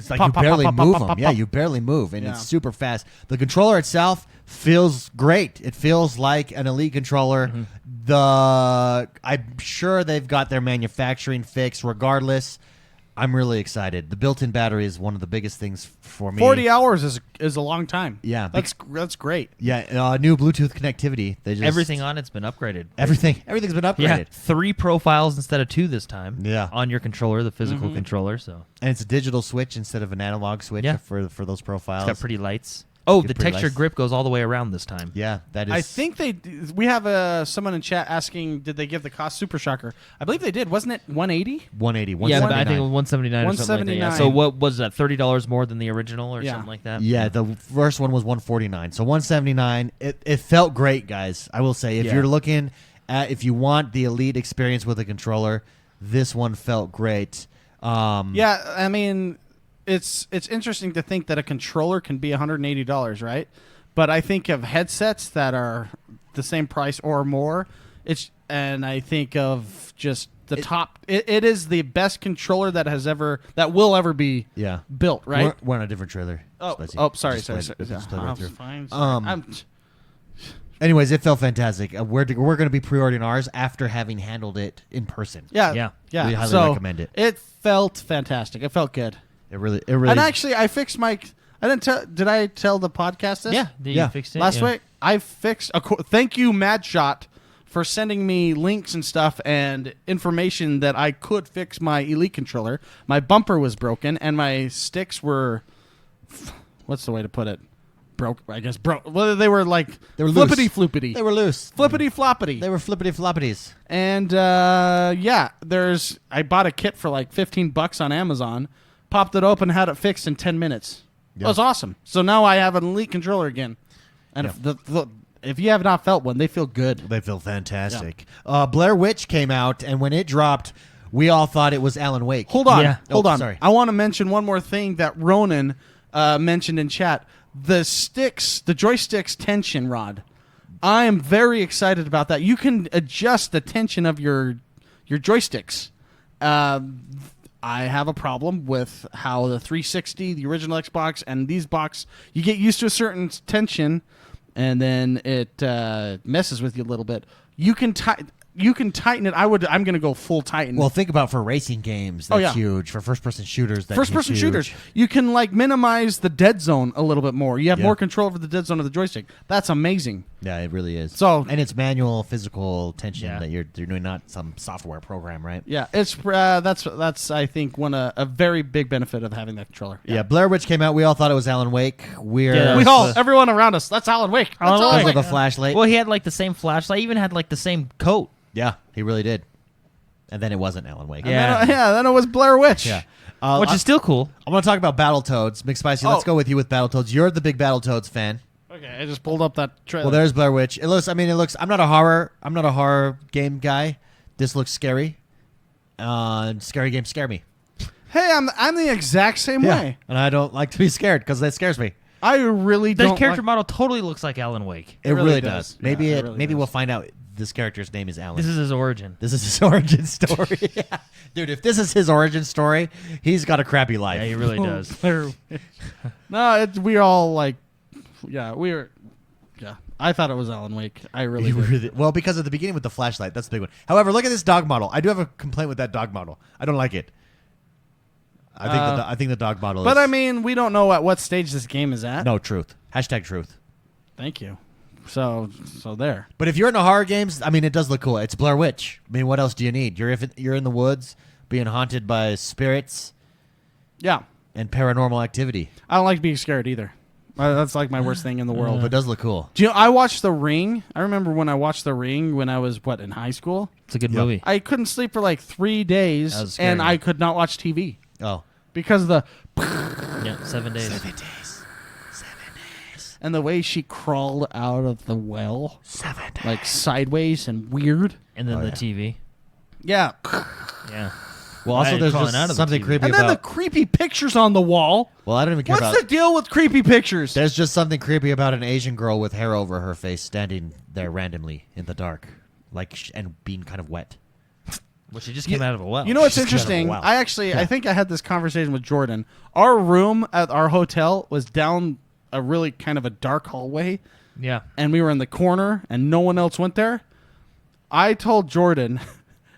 like pop, you pop, barely pop, pop, move pop, them. pop, Yeah, pop. you barely move, and Yeah. it's super fast. The controller itself feels great. It feels like an Elite controller. I'm sure they've got their manufacturing fixed. Regardless, I'm really excited. The built-in battery is one of the biggest things for me. 40 hours is a long time. Yeah, that's great. Yeah, new Bluetooth connectivity. Everything on it's been upgraded. Everything's been upgraded. Yeah, 3 profiles instead of 2 this time. Yeah. On your controller, the physical controller. So And it's a digital switch instead of an analog switch for those profiles. it's got pretty lights. Oh, the pretty texture nice. grip goes all the way around this time. Yeah, that is. I think we have someone in chat asking, did they give the cost Super Shocker? I believe they did. Wasn't it 180? 180. Yeah, but I think it was 179 or something like that. Yeah. 179. So what was that? $30 more than the original or something like that? Yeah, the first one was 149. So 179. It felt great, guys. I will say, if you're looking at, if you want the Elite experience with a controller, this one felt great. Yeah, I mean, it's interesting to think that a controller can be $180, right? But I think of headsets that are the same price or more. And I think of just the top. It is the best controller that will ever be built, right? We're on a different trailer. Sorry. Anyways, it felt fantastic. We're going to be pre-ordering ours after having handled it in person. Yeah. We highly recommend it. It felt fantastic. It felt good. It really. And actually, I fixed my. Did I tell the podcast this? Yeah. You fixed it Last week, I fixed. Thank you, Madshot, for sending me links and stuff and information that I could fix my Elite controller. My bumper was broken and my sticks were. What's the way to put it? Broke. I guess broke. Well, they were loose. flippity floopity. They were loose. Flippity floppity. They were flippity floppities. And I bought a kit for like $15 on Amazon popped it open, had it fixed in 10 minutes. It was awesome. So now I have an Elite controller again. And if you have not felt one, they feel good. They feel fantastic. Blair Witch came out, and when it dropped, we all thought it was Alan Wake. Hold on. Yeah. Hold on. Sorry. I want to mention one more thing that Ronan mentioned in chat. The joysticks tension rod. I am very excited about that. You can adjust the tension of your joysticks. I have a problem with how the 360, the original Xbox, and these box, you get used to a certain tension, and then it messes with you a little bit. You can tighten it. I'm going to go full tighten. Well, think about for racing games. That's huge. For first-person shooters, that's First-person huge. shooters, you can minimize the dead zone a little bit more. You have more control over the dead zone of the joystick. That's amazing. Yeah, it really is. So, and it's manual physical tension that you're doing, not some software program, right? Yeah, it's that's I think a very big benefit of having that controller. Yeah, Blair Witch came out. We all thought it was Alan Wake. Everyone around us. That's Alan Wake. Because of the flashlight. Well, he had the same flashlight. Even had the same coat. Yeah, he really did. And then it wasn't Alan Wake. Then it was Blair Witch. Yeah. Which is still cool. I want to talk about Battletoads. McSpicy, let's go with you with Battletoads. You're the big Battletoads fan. Okay, I just pulled up that trailer. Well, there's Blair Witch. It looks. I'm not a horror game guy. This looks scary. Scary games scare me. Hey, I'm the exact same way. And I don't like to be scared because that scares me. I really don't. The character model totally looks like Alan Wake. It really does. Yeah, Maybe we'll find out this character's name is Alan. This is his origin. This is his origin story. Yeah. Dude, if this is his origin story, he's got a crappy life. Yeah, he really does. No, we all I thought it was Alan Wake. I really did. Well, because at the beginning with the flashlight, that's the big one. However, look at this dog model. I do have a complaint with that dog model. I don't like it. I think the dog model But is... I mean, we don't know at what stage this game is at. No, truth. Hashtag truth. Thank you. So there. But if you're into horror games, I mean, it does look cool. It's Blair Witch. I mean, what else do you need? You're in the woods, being haunted by spirits. Yeah. And paranormal activity. I don't like being scared either. That's my worst thing in the world. But it does look cool. Do you know, I watched The Ring. I remember when I watched The Ring when I was, in high school? It's a good movie. I couldn't sleep for 3 days, and I could not watch TV. Oh. Because of the... Yeah, 7 days. 7 days. And the way she crawled out of the well. 7 days. Sideways and weird. And then the TV. Yeah. Yeah. Well, also there's just something creepy about... And then the creepy pictures on the wall. Well, I don't even care about... What's the deal with creepy pictures? There's just something creepy about an Asian girl with hair over her face standing there randomly in the dark. And being kind of wet. Well, she just came out of a well. You know what's interesting? I think I had this conversation with Jordan. Our room at our hotel was down a really kind of a dark hallway. Yeah. And we were in the corner, and no one else went there. I told Jordan,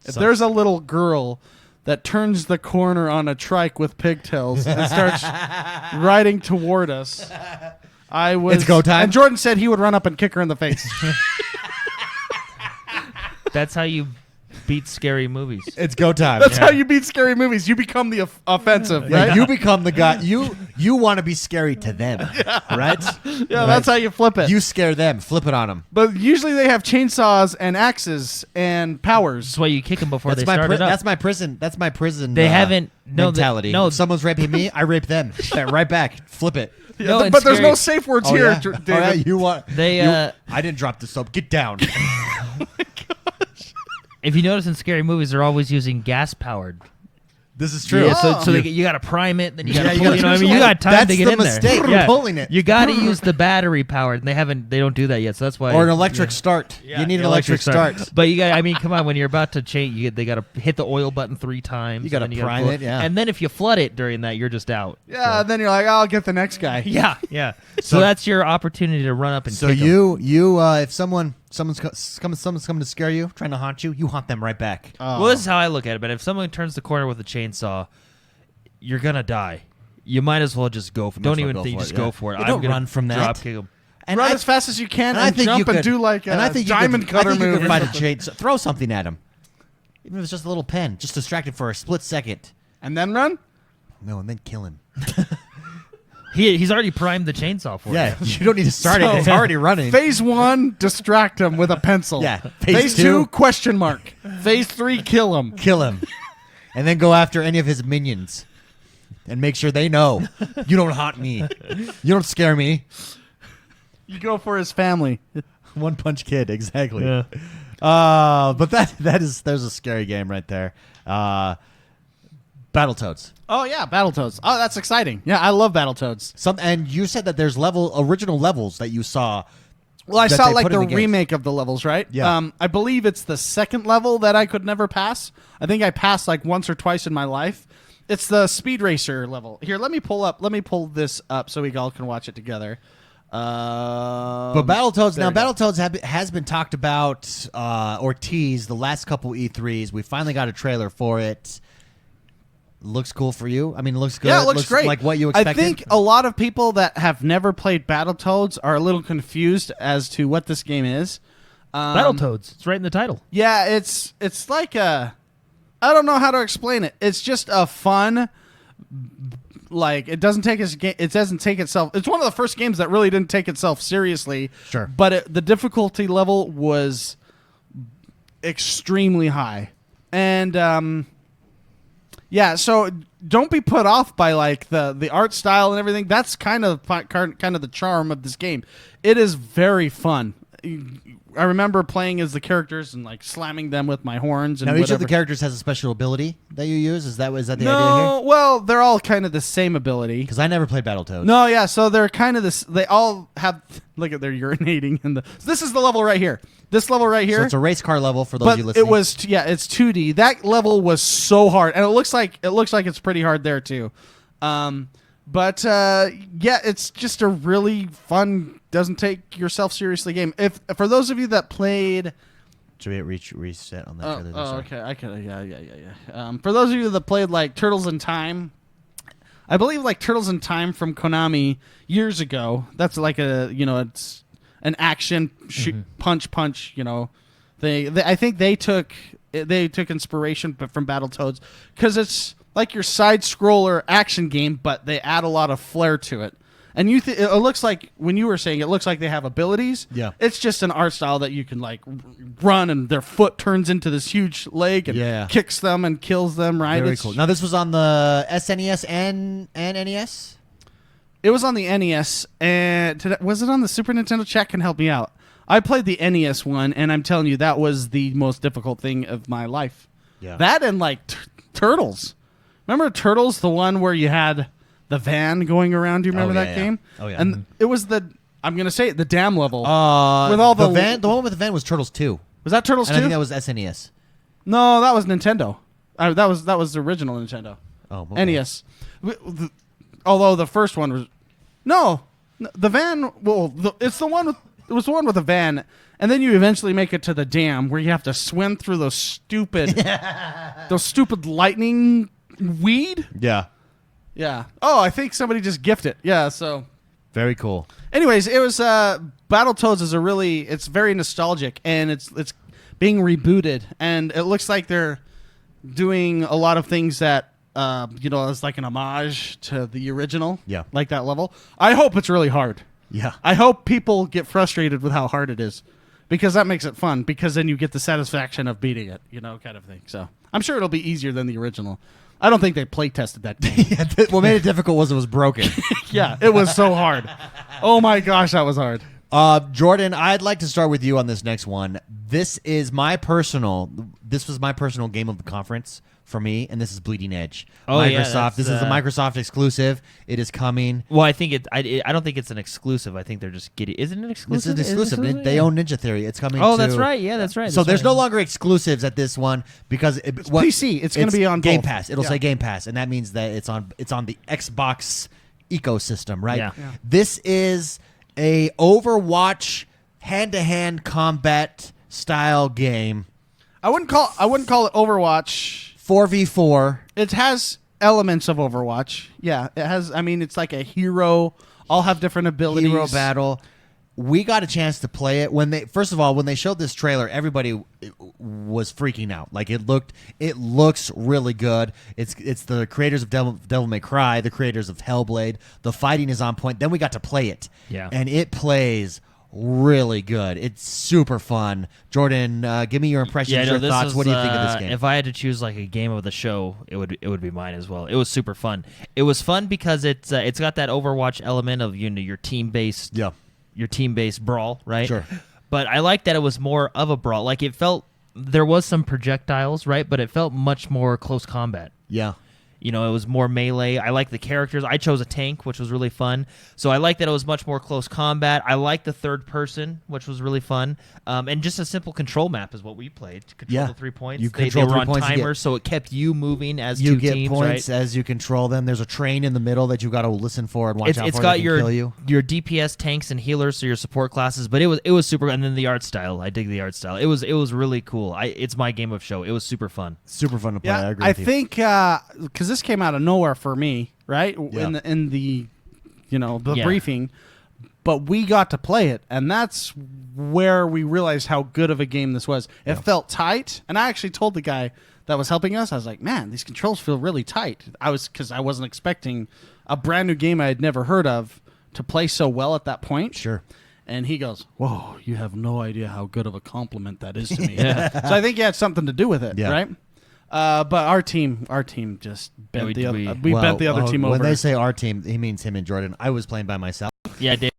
if there's a little girl that turns the corner on a trike with pigtails and starts riding toward us, it's go time. And Jordan said he would run up and kick her in the face. That's how you beat scary movies. It's go time. That's how you beat scary movies. You become the offensive, yeah, right? You become the guy. You want to be scary to them, right? Yeah, that's how you flip it. You scare them. Flip it on them. But usually they have chainsaws and axes and powers. That's why you kick them before they start it up. That's my prison. That's my prison. They haven't mentality. No, if someone's raping me, I rape them. Right back. Flip it. Yeah, no, but there's no safe words here, David. Oh, yeah, you want? I didn't drop the soap. Get down. If you notice in scary movies, they're always using gas powered. This is true. Yeah, so you got to prime it, then you got to pull. You know what I mean? You got time to get in there. That's the mistake. We're pulling it. You got to use the battery powered, and they don't do that yet. So that's why. Or an electric start. You need an electric start. But you got. I mean, come on. When you're about to change, they got to hit the oil button 3 times. You got to prime it. Yeah. And then if you flood it during that, you're just out. Yeah. So. Then you're like, I'll get the next guy. Yeah. Yeah. So that's your opportunity to run up and. So kick if someone's coming to scare you, trying to haunt you, you haunt them right back. Well, this is how I look at it. But if someone turns the corner with a chainsaw, you're gonna die. You might as well just go for it. Don't even think, just go for it. Yeah, don't run from that. Drop kick them. And run as fast as you can and jump and do like a diamond cutter move. You could find a chainsaw. Throw something at him. Even if it's just a little pen. Just distract him for a split second. And then run? No, and then kill him. He's already primed the chainsaw for you. Yeah, you don't need to start it. It's already running. Phase 1, distract him with a pencil. Yeah. Phase 2, question mark. Phase 3, kill him. Kill him. And then go after any of his minions. and make sure they know you don't haunt me. You don't scare me. You go for his family. One Punch Kid, exactly. Yeah. But there's a scary game right there. Battletoads. Oh yeah, Battletoads. Oh, that's exciting. Yeah, I love Battletoads. And you said that there's original levels that you saw. Well, I that saw they like put in the the games. remake of the levels, right? Yeah. I believe it's the second level that I could never pass. I think I passed like once or twice in my life. It's the Speed Racer level. Here, let me pull this up so we all can watch it together. But Battletoads, there we go. Battletoads has been talked about or teased the last couple E3s. We finally got a trailer for it. Looks cool for you? I mean, it looks good. Yeah, it looks great. Like what you expected? I think a lot of people that have never played Battletoads are a little confused as to what this game is. Battletoads. It's right in the title. Yeah, it's like a... I don't know how to explain it. It's just a fun... Like, it doesn't take itself... It's one of the first games that really didn't take itself seriously. Sure. But the difficulty level was extremely high. And... yeah, so don't be put off by like the art style and everything. That's kind of the charm of this game. It is very fun. I remember playing as the characters and like slamming them with my horns. And now, each of the whatever. characters has a special ability that you use. Is that the idea here? No, well, they're all kind of the same ability. Because I never played Battletoads. No, yeah, so they're kind of this. They all have. Look at they're urinating in the. This is the level right here. This level right here. So it's a race car level for those But of you listening. it was it's 2D. That level was so hard, and it looks like it's pretty hard there too. But yeah, it's just a really fun, doesn't take yourself seriously game. If for those of you that played, Should we reset on that? trailer? oh Sorry. okay, I could yeah. For those of you that played like Turtles in Time, I believe like Turtles in Time from Konami years ago. That's like it's an action punch. I think they took inspiration from Battletoads because it's like your side scroller action game, but they add a lot of flair to it. And it looks like when you were saying it looks like they have abilities. Yeah. It's just an art style that you can like run and their foot turns into this huge leg and kicks them and kills them. Right. Very cool. Now this was on the SNES and NES. It was on the NES, and was it on the Super Nintendo? Chat can help me out. I played the NES one, and I'm telling you, that was the most difficult thing of my life. Yeah. That and like Turtles. Remember Turtles, the one where you had the van going around? Do you remember that game? Oh yeah. And it was I'm gonna say it, the dam level. with all the van. The one with the van was Turtles 2. Was that Turtles And 2? I think that was SNES. No, that was Nintendo. That was the original Nintendo. Oh, okay. NES. Although the first one was the van. Well, it's the one with it was the one with the van, and then you eventually make it to the dam where you have to swim through those stupid lightning weed. Yeah. Yeah. Oh, I think somebody just gifted. Yeah. So. Very cool. Anyways, it was Battletoads is it's very nostalgic, and it's being rebooted, and it looks like they're doing a lot of things that it's like an homage to the original. Yeah. Like that level. I hope it's really hard. Yeah. I hope people get frustrated with how hard it is, because that makes it fun, because then you get the satisfaction of beating it, kind of thing. So I'm sure it'll be easier than the original. I don't think they play tested that game. What made it difficult was it was broken. Yeah, it was so hard. Oh my gosh, that was hard. Jordan, I'd like to start with you on this next one. This was my personal game of the conference for me, and this is Bleeding Edge. Oh, Microsoft. yeah, This is a Microsoft exclusive. It is coming. Well, I think I don't think it's an exclusive. I think they're just getting. Is it an exclusive? This is Is it exclusive. They own Ninja Theory. It's coming. Oh, to, that's right. Yeah, that's right. So that's there's right. no longer exclusives at this one because it's PC. It's going to be on Game both. Pass. It'll say Game Pass, and that means that it's on the Xbox ecosystem, right? Yeah. This is a Overwatch hand-to-hand combat style game. I wouldn't call it Overwatch. 4v4. It has elements of Overwatch. Yeah, it has. I mean, it's like a hero. All have different abilities. Hero battle. We got a chance to play it when they showed this trailer. Everybody was freaking out. Like it looks really good. It's the creators of Devil May Cry, the creators of Hellblade. The fighting is on point. Then we got to play it. Yeah. And it plays really good. It's super fun. Jordan, give me your impressions, your thoughts. What do you think of this game? If I had to choose like a game of the show, it would be mine as well. It was super fun. It was fun because it's got that Overwatch element of your team based brawl, right? Sure. But I like that it was more of a brawl. Like it felt there was some projectiles, right? But it felt much more close combat. Yeah. It was more melee. I like the characters. I chose a tank, which was really fun. So I like that it was much more close combat. I like the third person, which was really fun. And just a simple control map is what we played. To control the 3 points. They were on timers, so it kept you moving as two teams. You get points as you control them. There's a train in the middle that you got to listen for and watch out for. It's got your kill you. your DPS tanks and healers, so your support classes. But it was super. And then the art style. I dig the art style. It was really cool. It's my game of show. It was super fun. Super fun to play. Yeah, I agree with you. think because this came out of nowhere for me, right? Yeah. In the briefing, but we got to play it, and that's where we realized how good of a game this was. It felt tight, and I actually told the guy that was helping us, I was like, "Man, these controls feel really tight." Because I wasn't expecting a brand new game I had never heard of to play so well at that point. Sure. And he goes, "Whoa, you have no idea how good of a compliment that is to me." So I think it had something to do with it, right? But our team just bent we bent the other team over. When they say our team, he means him and Jordan. I was playing by myself. Yeah, Dave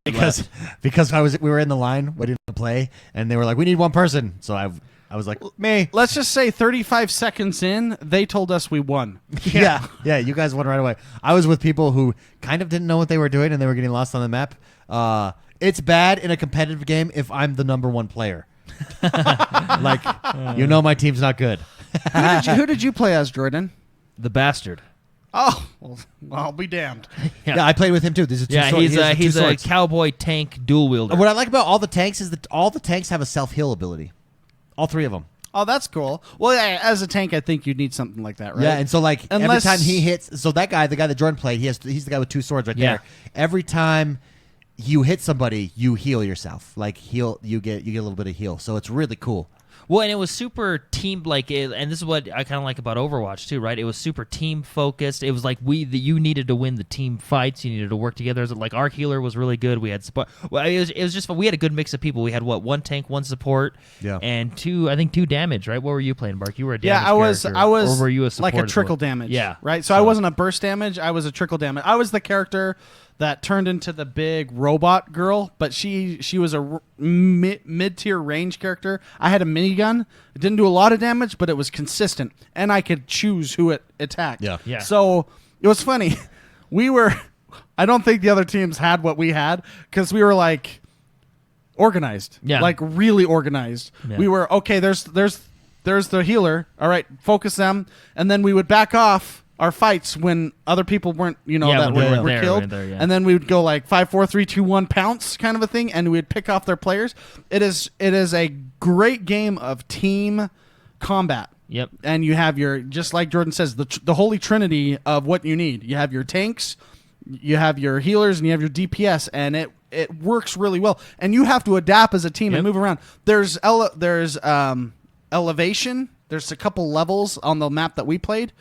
because we were in the line waiting to play, and they were like, "We need one person." So I was like, "Me." Let's just say 35 seconds in, they told us we won. Yeah, you guys won right away. I was with people who kind of didn't know what they were doing, and they were getting lost on the map. It's bad in a competitive game if I'm the number one player. Like, my team's not good. Who did you play as, Jordan? the bastard. Oh, well, I'll be damned. Yeah, I played with him too. This is he's a cowboy tank dual wielder. And what I like about all the tanks is that all the tanks have a self-heal ability. All three of them. Oh, that's cool. Well, yeah, as a tank, I think you'd need something like that, right? Yeah, and so every time he hits, so that guy, the guy that Jordan played, he's the guy with two swords right there. Every time you hit somebody, you heal yourself. You get a little bit of heal. So it's really cool. Well, and it was super team and this is what I kind of like about Overwatch too, right? It was super team focused. It was like you needed to win the team fights. You needed to work together. Like our healer was really good. We had support. Well, it was just fun. We had a good mix of people. We had one tank, one support, and two damage. Right? What were you playing, Bark? You were a damage character. I was. Or were you a support like a trickle damage? Yeah. Right. So I wasn't a burst damage. I was a trickle damage. I was the character that turned into the big robot girl, but she was a mid-tier range character. I had a minigun. It didn't do a lot of damage, but it was consistent, and I could choose who it attacked. Yeah. So it was funny. I don't think the other teams had what we had because we were like organized. Yeah. Like really organized. Yeah. We were, okay, there's the healer. All right, focus them. And then we would back off our fights when other people weren't, were killed. And then we would go like 5, 4, 3, 2, 1, pounce kind of a thing, and we'd pick off their players. It is a great game of team combat. Yep. And you have just like Jordan says, the holy trinity of what you need. You have your tanks, you have your healers, and you have your DPS, and it works really well. And you have to adapt as a team and move around. There's elevation. There's a couple levels on the map that we played.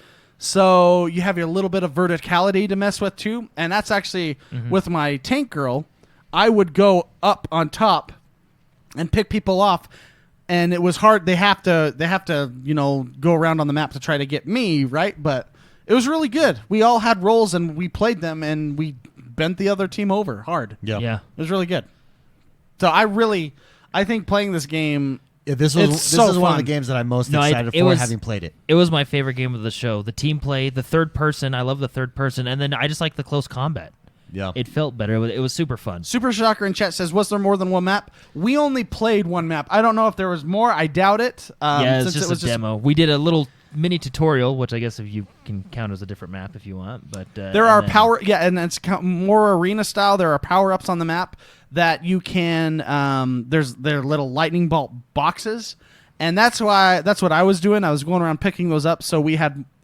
So you have your little bit of verticality to mess with too, and that's actually with my tank girl. I would go up on top and pick people off, and it was hard. They have to go around on the map to try to get me, right? But it was really good. We all had roles and we played them, and we bent the other team over hard. Yeah. It was really good. So I think playing this game. Yeah, this is one of the games that I'm most excited for, having played it. It was my favorite game of the show. The team play, the third person. I love the third person, and then I just like the close combat. Yeah, it felt better. It was super fun. Super Shocker in chat says, "Was there more than one map?" We only played one map. I don't know if there was more. I doubt it. It's just a demo. We did a little mini tutorial, which I guess if you can count as a different map if you want. But there are and it's more arena style. There are power ups on the map that you can. They're little lightning bolt boxes, and that's what I was doing. I was going around picking those up. So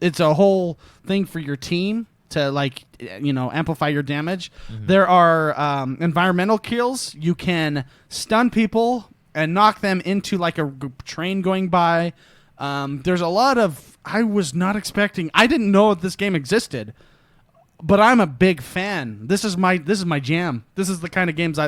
it's a whole thing for your team to amplify your damage. Mm-hmm. There are environmental kills. You can stun people and knock them into like a train going by. There's a lot of. I was not expecting. I didn't know this game existed. but I'm a big fan. This is my jam. These are the kind of games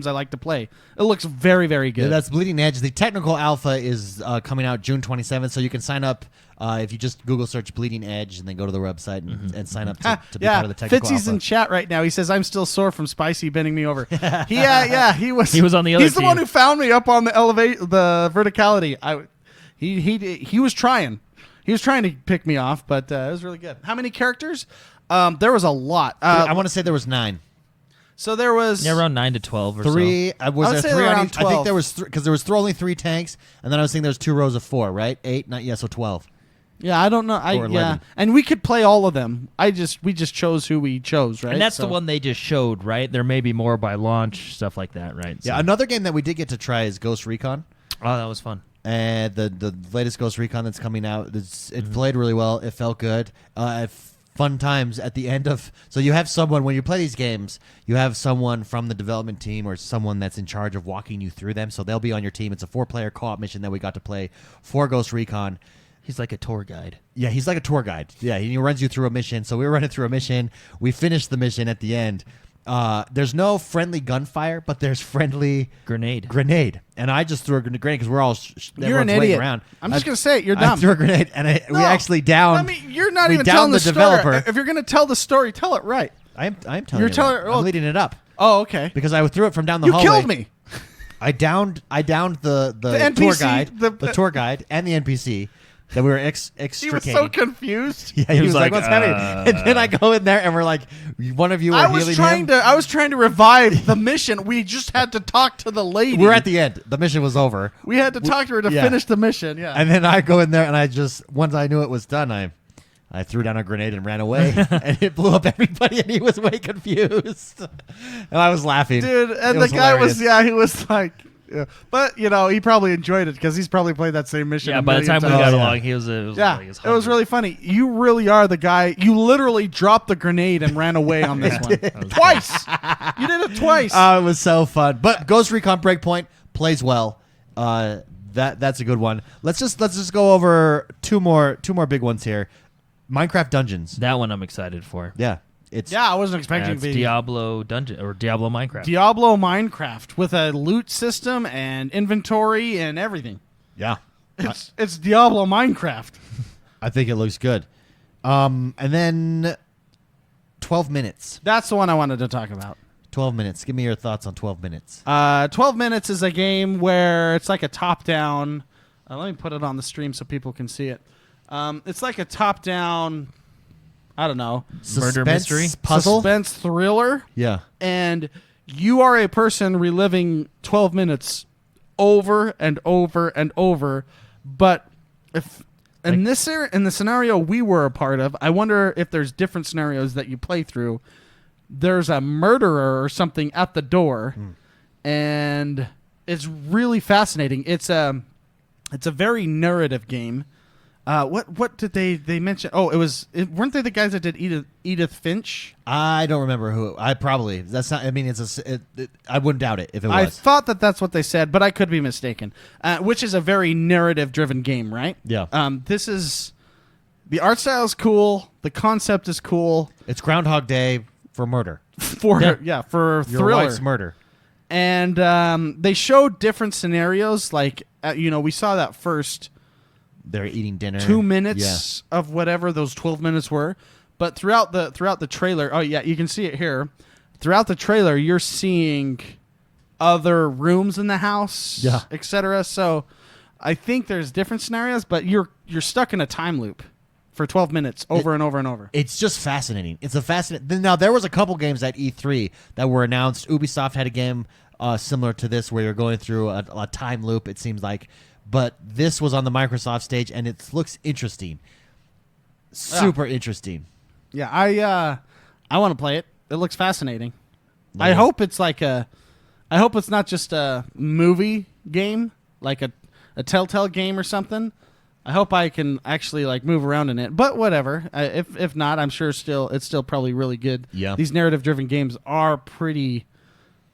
I like to play. It looks very, very good. Yeah, that's Bleeding Edge. The technical alpha is coming out June 27th, so you can sign up if you just Google search Bleeding Edge and then go to the website and sign up to be part of the technical Fitzy's alpha. in chat right now. He says, I'm still sore from Spicy bending me over. He was on the other He's the team. one who found me up on the the verticality. He was trying. He was trying to pick me off, but it was really good. How many characters? There was a lot. I want to say there was 9. So there was around 9 to 12 or 3. so. Was there say 3 around on each? I 12. think there was 3 because there was only 3 tanks, and then I was thinking there was 2 rows of 4, right? 8, so 12. Yeah, I don't know. Or 11. And we could play all of them. We just chose who we chose, right? And that's the one they just showed, right? There may be more by launch, stuff like that, right? Yeah, So- another game that we did get to try is Ghost Recon. Oh, that was fun. And the latest Ghost Recon that's coming out, it played really well. It felt good. Fun times at the end of. So you have someone when you play these games, you have someone from the development team or someone that's in charge of walking you through them. So they'll be on your team. It's a 4-player co-op mission that we got to play for Ghost Recon. He's like a tour guide. Yeah, he's like a tour guide. Yeah, he runs you through a mission. So we were running through a mission. We finished the mission at the end. There's no friendly gunfire, but there's friendly Grenade. And I just threw a grenade because we're all You're an everyone's waiting idiot. around. I'm just gonna say it. You're I dumb. threw a grenade, and we actually downed. I mean, you're not we even telling downed the developer. story. If you're gonna tell the story, tell it right. I'm telling You're you. telling- I'm leading it up Oh, okay. because I threw it from down the You hallway. killed me. I downed the NPC, tour guide, the tour guide, and the NPC that we were extricating. He was so confused. Yeah, he was like, like, "What's happening?" And then I go in there, and we're like, "One of you are I was healing him." I was trying to revive the mission. We just had to talk to the lady. We're at the end. The mission was over, We had to talk to her to yeah. finish the mission. Yeah. and then I go in there, and I just once I knew it was done, I threw down a grenade and ran away, and it blew up everybody, and he was way confused, and I was laughing, Dude, and It the guy hilarious. he was like, yeah. But he probably enjoyed it because he's probably played that same mission. Yeah, a by the million time we times. got yeah. along, he was. It was Yeah, like his it was 100. really funny. You really are the guy. You literally dropped the grenade and ran away on this one twice. You did it twice. It was so fun. But Ghost Recon Breakpoint plays well. That's a good one. Let's just go over two more big ones here. Minecraft Dungeons. That one I'm excited for. Yeah, it's I wasn't expecting It's to be Diablo Dungeon or Diablo Minecraft. Diablo Minecraft with a loot system and inventory and everything. yeah. It's Diablo Minecraft. I think it looks good. And then 12 minutes. That's the one I wanted to talk about. 12 minutes. Give me your thoughts on 12 minutes. 12 minutes is a game where it's like a top-down. Let me put it on the stream so people can see it. It's like a top-down, I don't know, Murder mystery? puzzle. suspense thriller. Yeah. And you are a person reliving 12 minutes over and over and over. But if in the scenario we were a part of, I wonder if there's different scenarios that you play through. There's a murderer or something at the door, and it's really fascinating. It's a very narrative game. What did they mention? Oh, weren't they the guys that did Edith Finch? I don't remember who. That's not. I mean, I wouldn't doubt it if it was. I thought that's what they said, but I could be mistaken. Which is a very narrative-driven game, right? Yeah. This is the art style is cool. The concept is cool. It's Groundhog Day for murder. For Your thriller. wife's murder. And they showed different scenarios. Like we saw that first. They're eating dinner. 2 minutes of whatever those 12 minutes were, but throughout the trailer, oh yeah, you can see it here. Throughout the trailer, you're seeing other rooms in the house, etc. So I think there's different scenarios, but you're stuck in a time loop for 12 minutes over and over and over. It's just fascinating. It's a fascinating. Now there was a couple games at E3 that were announced. Ubisoft had a game similar to this where you're going through a time loop. It seems like. But this was on the Microsoft stage, and it looks interesting. Super interesting. Yeah, I want to play it. It looks fascinating. Yeah. I hope it's not just a movie game, like a Telltale game or something. I hope I can actually move around in it. But whatever. If not, I'm sure it's still probably really good. Yeah. These narrative-driven games are pretty.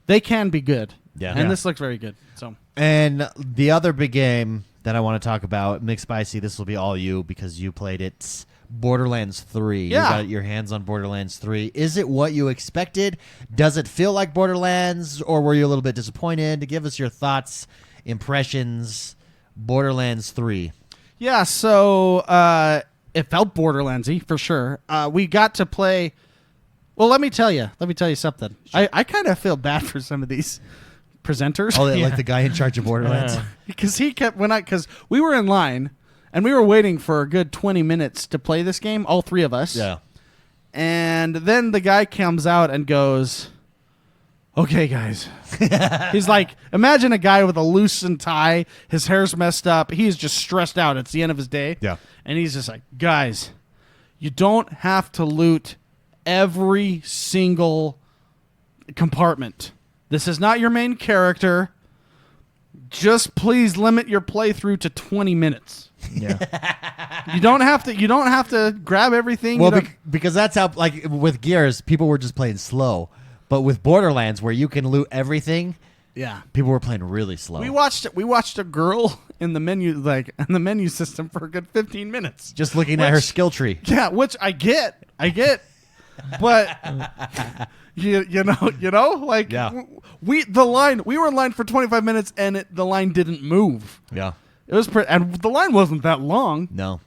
They can be good. Yeah. And this looks very good. So. And the other big game that I want to talk about, McSpicy, this will be all you because you played it. Borderlands 3. Yeah. You got your hands on Borderlands 3. Is it what you expected? Does it feel like Borderlands, or were you a little bit disappointed? Give us your thoughts, impressions, Borderlands 3. Yeah, so it felt Borderlandsy for sure. We got to play. Well, let me tell you something. Sure. I kind of feel bad for some of these presenters. Oh, like the guy in charge of Borderlands. Because because we were in line and we were waiting for a good 20 minutes to play this game, all three of us. Yeah. And then the guy comes out and goes, "Okay, guys." He's like, imagine a guy with a loosened tie, his hair's messed up, he's just stressed out. It's the end of his day. Yeah. And he's just like, "Guys, you don't have to loot every single compartment. This is not your main character. Just please limit your playthrough to 20 minutes." Yeah. You don't have to grab everything. Well, because that's how, like, with Gears, people were just playing slow. But with Borderlands, where you can loot everything, yeah, people were playing really slow. We watched a girl in the menu system for a good 15 minutes. Just looking at her skill tree. Yeah, which I get. But you know, like yeah. we were in line for 25 minutes and the line didn't move. Yeah. It was and the line wasn't that long. No.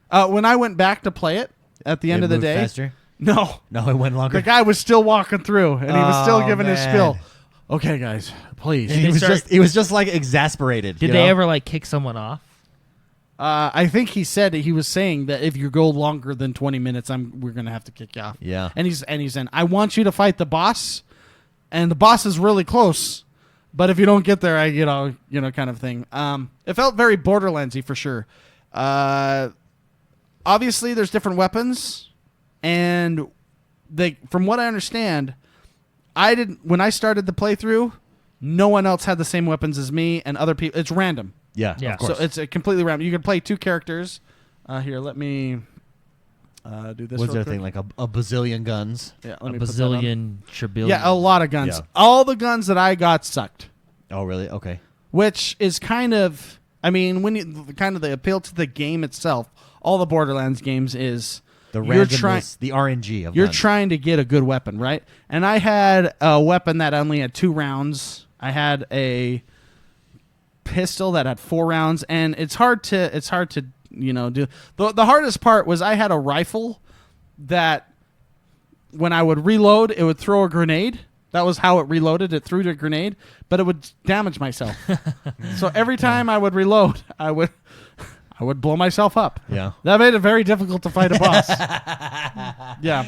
When I went back to play it at the end of the day, faster? No, it went longer. The guy was still walking through and he was still giving his man. spiel. "Okay, guys, please." He was just like exasperated. Did they ever like kick someone off? I think he said he was saying that if you go longer than 20 minutes, we're gonna have to kick you off. Yeah. And he's saying, "I want you to fight the boss, and the boss is really close, but if you don't get there, kind of thing." It felt very Borderlandsy for sure. Obviously, there's different weapons, and from what I understand, when I started the playthrough, no one else had the same weapons as me, and other people. It's random. Yeah, Yeah. of course. So it's a completely random. You can play two characters. Here, let me do this. Was there a quick. thing like a bazillion guns? Yeah, A let me put that on. bazillion, trillion. Yeah, a lot of guns. Yeah. All the guns that I got sucked, Oh, really? Okay. which is kind of, I mean, when you kind of the appeal to the game itself. All the Borderlands games is The you're randomness, the RNG of You're guns. trying to get a good weapon, right? And I had a weapon that only had 2 rounds. I had a pistol that had 4 rounds, and it's hard to do. The hardest part was I had a rifle that when I would reload, it would throw a grenade. That was how it reloaded. It threw the grenade, but it would damage myself. So every time I would reload, I would blow myself up. Yeah. That made it very difficult to fight a boss. Yeah.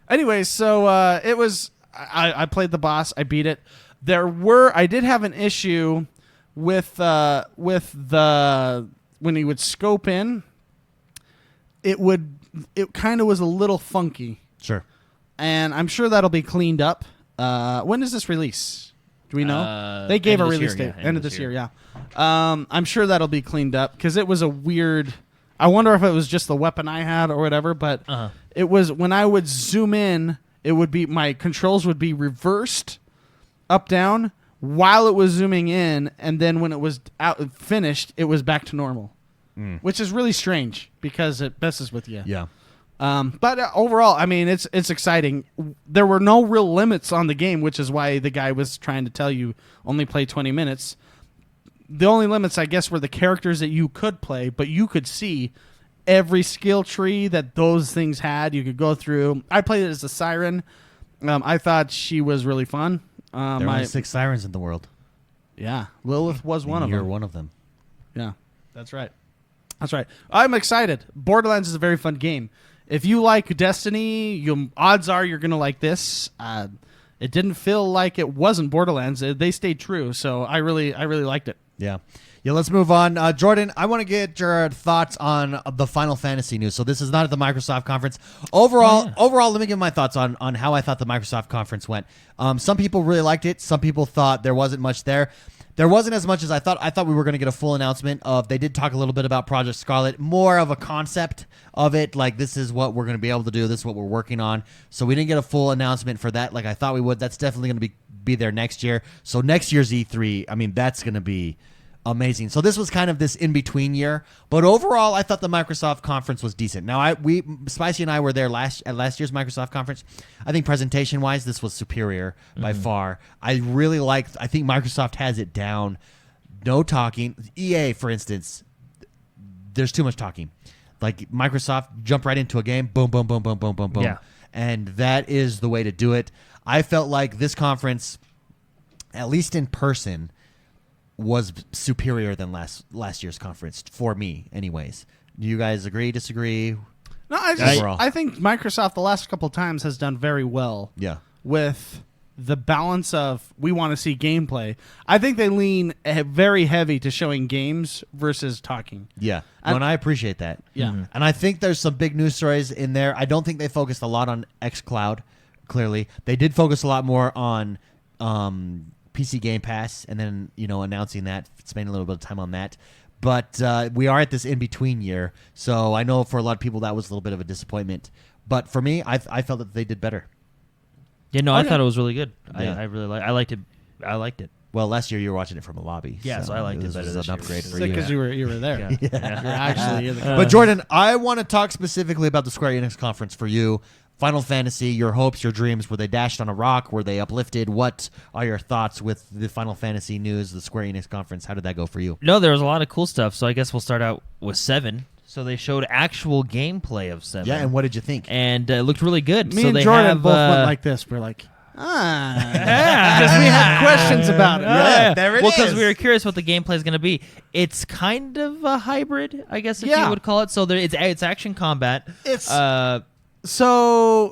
Anyway, so it was. I played the boss. I beat it. I did have an issue with the when he would scope in. It kind of was a little funky, Sure. and I'm sure that'll be cleaned up. When does this release? Do we know? They gave a release date. End of this year, yeah. I'm sure that'll be cleaned up because it was a weird. I wonder if it was just the weapon I had or whatever, but it was when I would zoom in, it would be my controls would be reversed up down while it was zooming in, and then when it was finished, it was back to normal, which is really strange because it messes with you. Yeah. But overall, I mean, it's exciting. There were no real limits on the game, which is why the guy was trying to tell you only play 20 minutes. The only limits, I guess, were the characters that you could play, but you could see every skill tree that those things had. You could go through. I played it as a siren. I thought she was really fun. There are only 6 sirens in the world. Yeah, Lilith was one of them. You're one of them. Yeah, that's right. That's right. I'm excited. Borderlands is a very fun game. If you like Destiny, odds are you're going to like this. It didn't feel like it wasn't Borderlands. They stayed true, so I really liked it. Yeah. Yeah, let's move on. Jordan, I want to get your thoughts on the Final Fantasy news. So this is not at the Microsoft conference. Overall, let me give my thoughts on how I thought the Microsoft conference went. Some people really liked it. Some people thought there wasn't much there. There wasn't as much as I thought. I thought we were going to get a full announcement of. They did talk a little bit about Project Scarlet, more of a concept of it. Like, this is what we're going to be able to do. This is what we're working on. So we didn't get a full announcement for that like I thought we would. That's definitely going to be there next year. So next year's E3, I mean, that's going to be amazing. So this was kind of this in-between year. But overall, I thought the Microsoft conference was decent. Now, Spicy and I were there at last year's Microsoft conference. I think presentation-wise, this was superior by far. I think Microsoft has it down. No talking. EA, for instance, there's too much talking. Like Microsoft, jump right into a game. Boom, boom, boom, boom, boom, boom, boom. Yeah. And that is the way to do it. I felt like this conference, at least in person, was superior than last year's conference for me, anyways. Do you guys agree, disagree? No, I think Microsoft the last couple of times has done very well. Yeah. With the balance of we want to see gameplay. I think they lean very heavy to showing games versus talking. Yeah. And I appreciate that. Yeah. Mm-hmm. And I think there's some big news stories in there. I don't think they focused a lot on xCloud, clearly. They did focus a lot more on PC Game Pass and then, announcing that, spending a little bit of time on that. But we are at this in-between year, so I know for a lot of people that was a little bit of a disappointment. But for me, I felt that they did better. Yeah, no, Okay. I thought it was really good. Yeah. I liked it. I liked it. Well, last year you were watching it from a lobby. Yeah, so I liked it this better was this an year. upgrade for Because you. you were there. Yeah. Yeah. You're the But Jordan, I want to talk specifically about the Square Enix conference for you. Final Fantasy, your hopes, your dreams, were they dashed on a rock? Were they uplifted? What are your thoughts with the Final Fantasy news, the Square Enix conference? How did that go for you? No, there was a lot of cool stuff. So I guess we'll start out with 7. So they showed actual gameplay of 7. Yeah, and what did you think? And it looked really good. Me so and they Jordan have, both went like this. We're like, because we had questions about it. Yeah, there it well, because is. we were curious what the gameplay is going to be. It's kind of a hybrid, I guess, if Yeah. you would call it. So it's action combat. It's Uh, I'll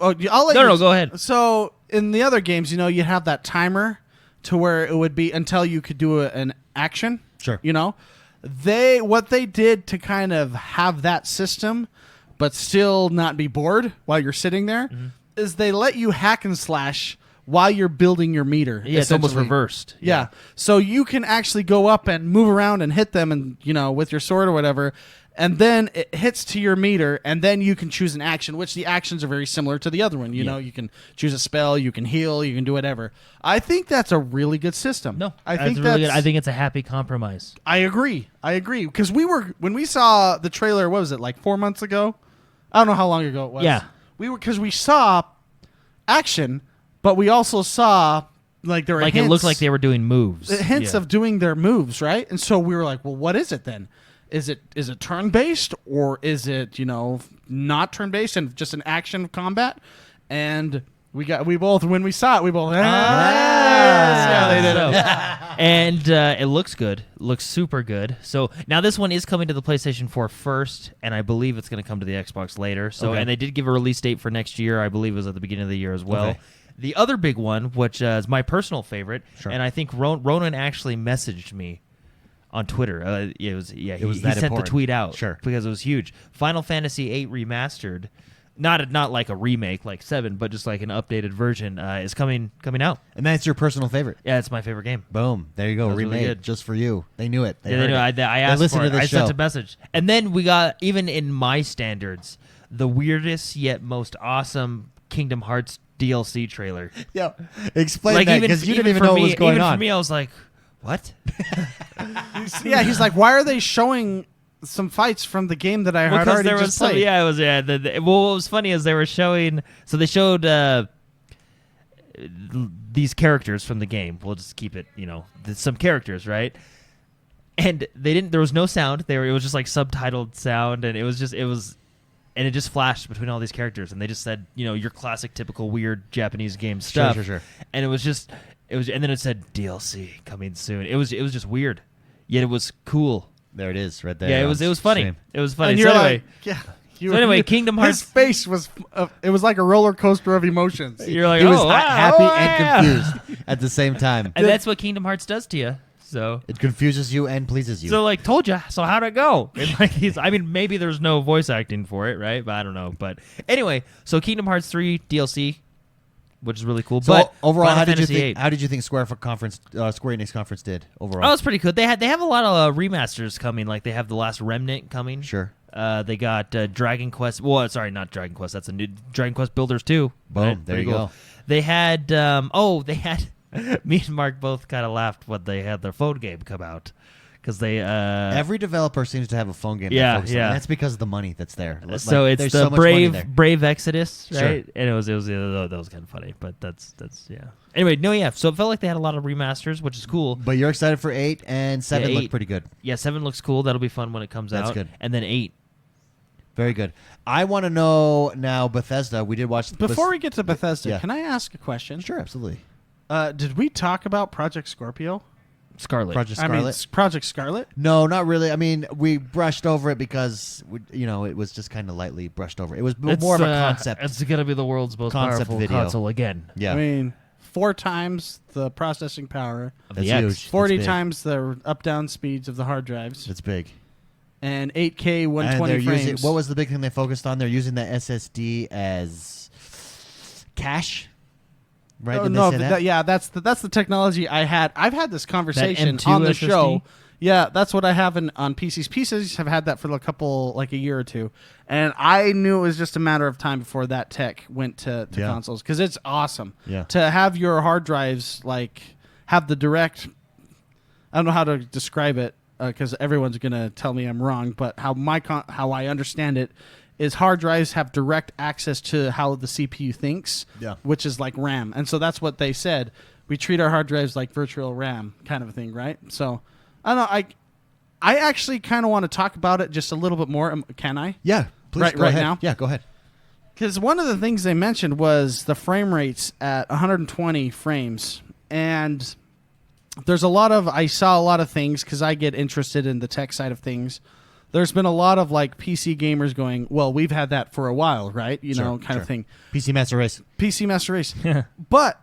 let No, you. go ahead. So in the other games, you have that timer to where it would be until you could do an action. Sure. What they did to kind of have that system, but still not be bored while you're sitting there, Mm-hmm. is they let you hack and slash while you're building your meter. yeah, it's almost essentially. reversed. Yeah. So you can actually go up and move around and hit them and, with your sword or whatever. And then it hits to your meter, and then you can choose an action, which the actions are very similar to the other one. You know, you can choose a spell, you can heal, you can do whatever. I think that's a really good system. No, I that's think really that's good. I think it's a happy compromise. I agree. Because when we saw the trailer, what was it, like 4 months ago? I don't know how long ago it was. Yeah. Because we saw action, but we also saw like there were Like hints, it looked like they were doing moves. hints Yeah. of doing their moves, right? And so we were like, well, what is it then? Is it turn based, or is it not turn based and just an action combat? And when we saw it, we both yeah, they did it. And it looks good. Looks super good. So now this one is coming to the PlayStation 4 first, and I believe it's going to come to the Xbox later. So Okay. and they did give a release date for next year. I believe it was at the beginning of the year as well. Okay. The other big one, which is my personal favorite, Sure. and I think Ronan actually messaged me on Twitter. He was he that sent important. the tweet out. Sure. Because it was huge. Final Fantasy VIII Remastered, not like a remake like 7, but just like an updated version, is coming out. And that's your personal favorite. Yeah, it's my favorite game. Boom. There you go. That was really Remade good. just for you. They knew it. They Yeah, they heard knew. it. I asked listened for to it. this I sent show. a message. And then we got, even in my standards, the weirdest yet most awesome Kingdom Hearts DLC trailer. Yeah. Explain that, because you didn't even for know me, what was going even on. for me, I was like, what? Yeah, he's like, why are they showing some fights from the game that I had Because already there was just played? yeah, it was well, what was funny is they showed these characters from the game. We'll just keep it, some characters, right? And there was no sound. It was just like subtitled sound, and and it just flashed between all these characters, and they just said, your classic, typical, weird Japanese game stuff. Sure. And and then it said DLC coming soon. It was just weird, yet it was cool. There it is, right there. Yeah, it on was funny. stream. It was funny. And So you're anyway, like, yeah. So anyway, Kingdom Hearts- His face was, it was like a roller coaster of emotions. you're like, He was oh, wow, happy oh, and yeah. confused at the same time. And that's what Kingdom Hearts does to you. So, It confuses you and pleases you. told you. So how'd it go? And maybe there's no voice acting for it, right? But I don't know. But anyway, so Kingdom Hearts 3 DLC, which is really cool. So but overall, Final how did you Fantasy think? VIII. How did you think Square Enix conference did overall? Oh, it's pretty good. They have a lot of remasters coming. Like they have the Last Remnant coming. Sure. They got Dragon Quest. Well, sorry, not Dragon Quest. That's a new Dragon Quest Builders 2. Boom. Right? There Pretty you cool. go. They had. Me and Mark both kind of laughed when they had their phone game come out, because they every developer seems to have a phone game. Yeah, on. yeah. And that's because of the money that's there. So it's there's the so much money there. Brave Exodus, right? Sure. And it was that was kind of funny, but that's yeah. Anyway, no, yeah. So it felt like they had a lot of remasters, which is cool. But you're excited for 8 and 7 look pretty good. Yeah, 7 looks cool. That'll be fun when it comes out. That's good. And then 8. Very good. I want to know now, Bethesda. We did watch. Before we get to Bethesda, Yeah. can I ask a question? Sure, absolutely. Did we talk about Project Scorpio? Scarlet. Project Scarlet. I mean, Project Scarlet. No, not really. I mean, we brushed over it because it was just kind of lightly brushed over. It was more of a concept. It's gonna be the world's most Concept powerful video. console again. Yeah, I mean, 4 times the processing power, that's the X. huge. 40 That's big. times the up-down speeds of the hard drives, That's big. and 8K And 120 they're frames. using. What was the big thing they focused on? They're using the SSD as cache. Right? Oh, Didn't no, they say that? that's the technology I had. I've had this conversation M2 on the SSD? show. Yeah, that's what I have on PCs. PCs have had that for a year or two, and I knew it was just a matter of time before that tech went to Yeah. consoles because it's awesome. Yeah. To have your hard drives have the direct. I don't know how to describe it because everyone's gonna tell me I'm wrong, but how I understand it is hard drives have direct access to how the CPU thinks, Yeah. which is like RAM. And so that's what they said. We treat our hard drives like virtual RAM kind of a thing, right? So, I don't know. I actually kind of want to talk about it just a little bit more. Can I? Yeah. Please Right- go right ahead. now? Yeah, go ahead. Because one of the things they mentioned was the frame rates at 120 frames. And I saw a lot of things because I get interested in the tech side of things. There's been a lot of PC gamers going, well, we've had that for a while, right? You know, kind of thing. PC Master Race. PC Master Race. But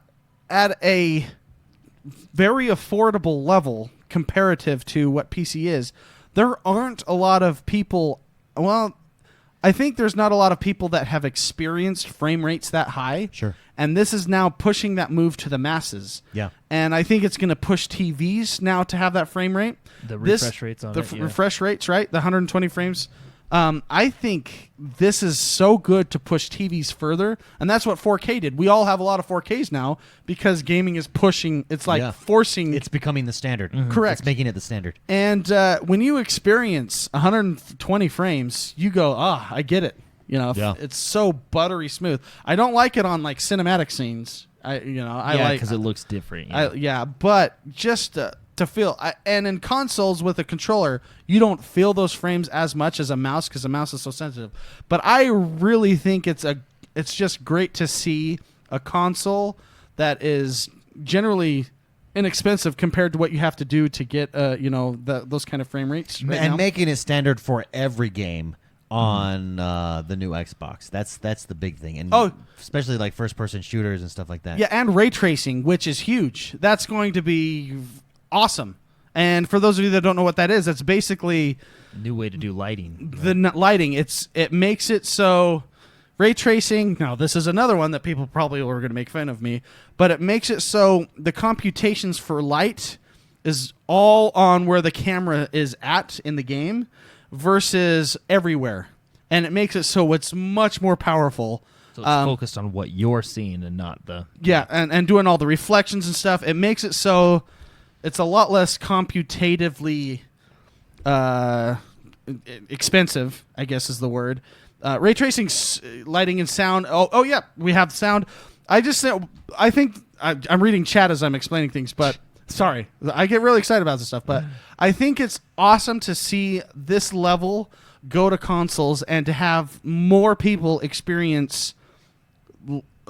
at a very affordable level comparative to what PC is, there aren't a lot of people. Well, I think there's not a lot of people that have experienced frame rates that high. Sure. And this is now pushing that move to the masses. Yeah. And I think it's going to push TVs now to have that frame rate. The refresh rates on it. Refresh rates, right? The 120 frames. I think this is so good to push TVs further, and that's what 4K did. We all have a lot of 4Ks now because gaming is pushing. It's forcing. It's becoming the standard. Correct. It's making it the standard. And when you experience 120 frames, you go, I get it. Yeah. It's so buttery smooth. I don't like it on cinematic scenes. I like because it looks different. but just to feel, and in consoles with a controller, you don't feel those frames as much as a mouse because a mouse is so sensitive. But I really think it's just great to see a console that is generally inexpensive compared to what you have to do to get those kind of frame rates right And now. making it standard for every game on the new Xbox. That's the big thing. And especially first person shooters and stuff like that. Yeah, and ray tracing, which is huge. That's going to be awesome. And for those of you that don't know what that is, that's basically New way to do lighting. the lighting. It makes it so ray tracing. Now, this is another one that people probably are going to make fun of me, but it makes it so the computations for light is all on where the camera is at in the game versus everywhere. And it makes it so it's much more powerful. So it's focused on what you're seeing and not the... Yeah, and doing all the reflections and stuff. It makes it so it's a lot less computatively expensive, I guess is the word. Ray tracing, lighting, and sound. Oh yeah, we have sound. I think I'm reading chat as I'm explaining things, but sorry, I get really excited about this stuff. But I think it's awesome to see this level go to consoles and to have more people experience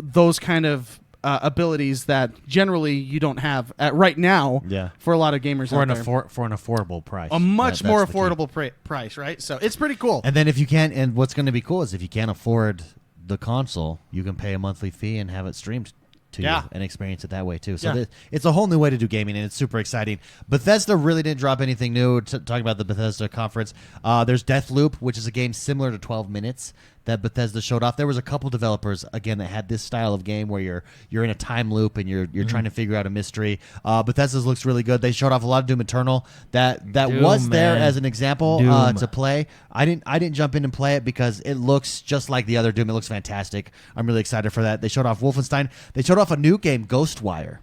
those kind of abilities that generally you don't have right now. Yeah. For a lot of gamers For out an there. for an affordable price. A much That's more the key. affordable price, right? So it's pretty cool. And then if you can't, and what's going to be cool is if you can't afford the console, you can pay a monthly fee and have it streamed to Yeah. you and experience it that way too. So Yeah. it's a whole new way to do gaming, and it's super exciting. Bethesda really didn't drop anything new. Talking about the Bethesda conference, there's Deathloop, which is a game similar to 12 Minutes that Bethesda showed off. There was a couple developers again that had this style of game where you're in a time loop and you're trying to figure out a mystery. Bethesda's looks really good. They showed off a lot of Doom Eternal that Doom, was there man. as an example Doom. to play. I didn't jump in and play it because it looks just like the other Doom. It looks fantastic. I'm really excited for that. They showed off Wolfenstein. They showed off a new game, Ghostwire.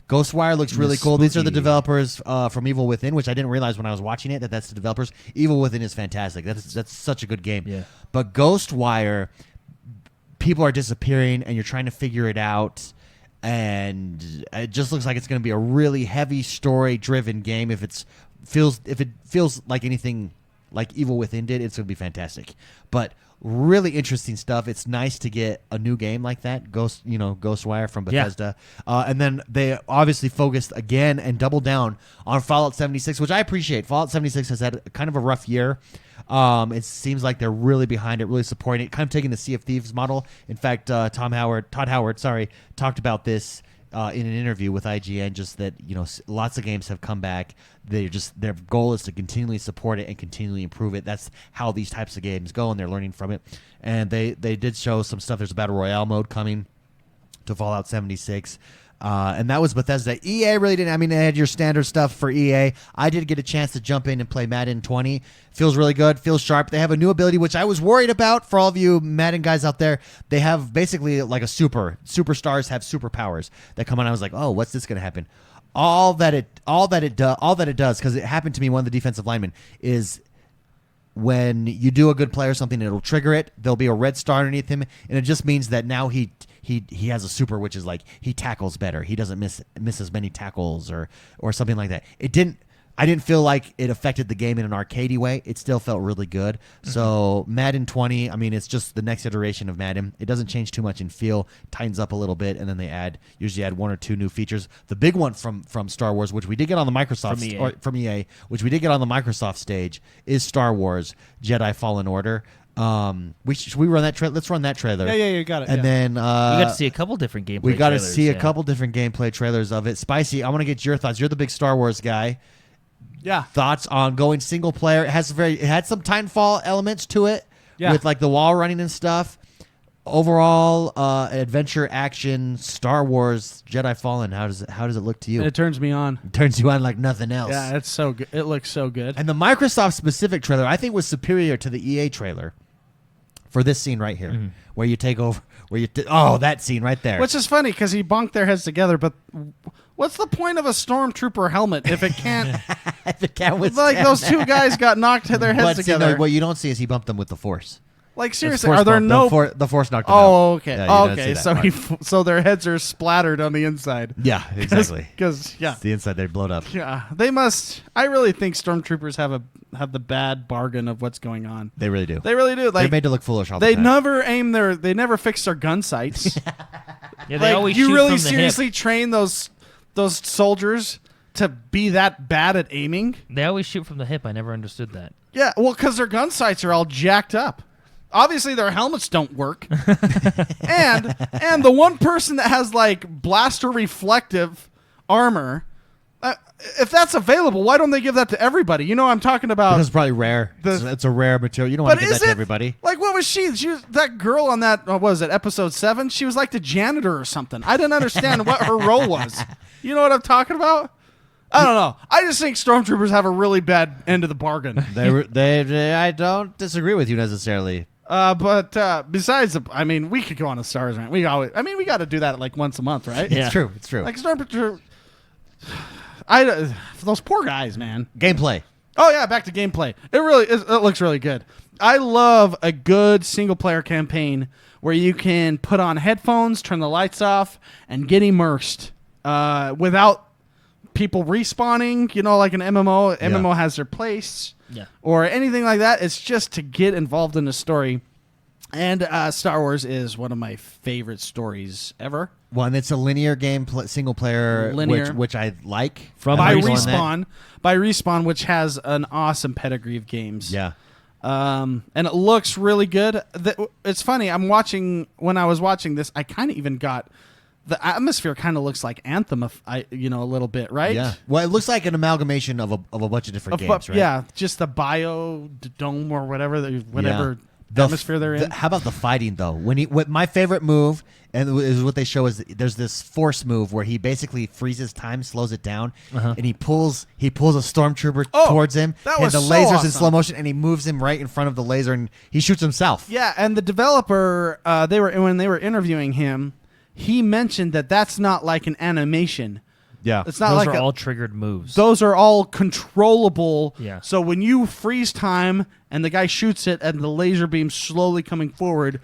Ghostwire looks really cool. These are the developers from Evil Within, which I didn't realize when I was watching it that's the developers. Evil Within is fantastic. That's such a good game. Yeah. But Ghostwire, people are disappearing, and you're trying to figure it out. And it just looks like it's going to be a really heavy story-driven game. If it feels like anything like Evil Within did, it's going to be fantastic. But really interesting stuff. It's nice to get a new game like that, Ghostwire from Bethesda. Yeah. And then they obviously focused again and doubled down on Fallout 76, which I appreciate. Fallout 76 has had kind of a rough year. It seems like they're really behind it, really supporting it, kind of taking the Sea of Thieves model. In fact, Todd Howard, talked about this in an interview with IGN, just that lots of games have come back. Their goal is to continually support it and continually improve it. That's how these types of games go, and they're learning from it. And they did show some stuff. There's a battle royale mode coming to Fallout 76. And that was Bethesda. EA really didn't. I mean, they had your standard stuff for EA. I did get a chance to jump in and play Madden 20. Feels really good. Feels sharp. They have a new ability, which I was worried about for all of you Madden guys out there. They have basically like a superstars have superpowers that come on. I was like, oh, what's this going to happen? All that it does, because it happened to me. One of the defensive linemen is, when you do a good play or something, it'll trigger it. There'll be a red star underneath him, and it just means that now he has a super, which is like he tackles better. He doesn't miss as many tackles or something like that. I didn't feel like it affected the game in an arcadey way. It still felt really good. Mm-hmm. So Madden 20, I mean, it's just the next iteration of Madden. It doesn't change too much in feel, tightens up a little bit, and then they usually add one or two new features. The big one from Star Wars, which we did get on the Microsoft from EA, which we did get on the Microsoft stage, is Star Wars Jedi Fallen Order. Should we run that trailer? Let's run that trailer. Yeah, you got it. And then we got to see a couple different gameplay. We got to see a couple different gameplay trailers of it. Spicy, I want to get your thoughts. You're the big Star Wars guy. Yeah. Thoughts on going single player? It had some Titanfall elements to it, with like the wall running and stuff. Overall, adventure action, Star Wars Jedi Fallen. How does it look to you? It turns me on. It turns you on like nothing else. Yeah, it's so good. It looks so good. And the Microsoft specific trailer, I think, was superior to the EA trailer for this scene right here, where you take over. That scene right there. Which is funny because he bonked their heads together, but what's the point of a stormtrooper helmet if it can't? If it can't withstand like those two guys got knocked their heads together. What you don't see is he bumped them with the Force. Like seriously, are there no the Force knocked them out? Oh, okay. Okay. So their heads are splattered on the inside. Yeah, exactly. Because the inside they blowed up. Yeah, they must. I really think stormtroopers have the bad bargain of what's going on. They really do. They really do. Like, they're made to look foolish all the time. They never fix their gun sights. Yeah, they always shoot you really from the seriously hip. train those soldiers to be that bad at aiming? They always shoot from the hip. I never understood that. Yeah, well, because their gun sights are all jacked up. Obviously, their helmets don't work. and the one person that has like blaster reflective armor, if that's available, why don't they give that to everybody? You know what I'm talking about? Because it's probably rare. It's a rare material. You don't want to give that to everybody. Like, what was she? She was that girl on that, what was it, episode 7? She was like the janitor or something. I didn't understand what her role was. You know what I'm talking about? I don't know. I just think stormtroopers have a really bad end of the bargain. I don't disagree with you necessarily. But besides, we could go on a Star Wars rant. We got to do that like once a month, right? Yeah. It's true. Like Stormtrooper, those poor guys, man. Gameplay. Oh yeah, back to gameplay. It looks really good. I love a good single player campaign where you can put on headphones, turn the lights off, and get immersed without people respawning. You know, like an MMO. MMO has their place. Yeah. Or anything like that. It's just to get involved in the story. And Star Wars is one of my favorite stories ever. Well, and it's a linear game, single player, which I like. By Respawn, which has an awesome pedigree of games. Yeah. And it looks really good. It's funny. When I was watching this, I kind of even got... The atmosphere kind of looks like Anthem, a little bit, right? Yeah. Well, it looks like an amalgamation of a bunch of different games, right? Yeah, just the biodome or whatever atmosphere they're in. How about the fighting though? My favorite move, and is what they show, is there's this force move where he basically freezes time, slows it down, and he pulls a stormtrooper towards him, and the laser's awesome. in slow motion, and he moves him right in front of the laser, and he shoots himself. Yeah, and the developer, when they were interviewing him, he mentioned that that's not like an animation. Yeah. It's not Those like are all triggered moves. those are all controllable. Yeah. So when you freeze time and the guy shoots it and the laser beam's slowly coming forward,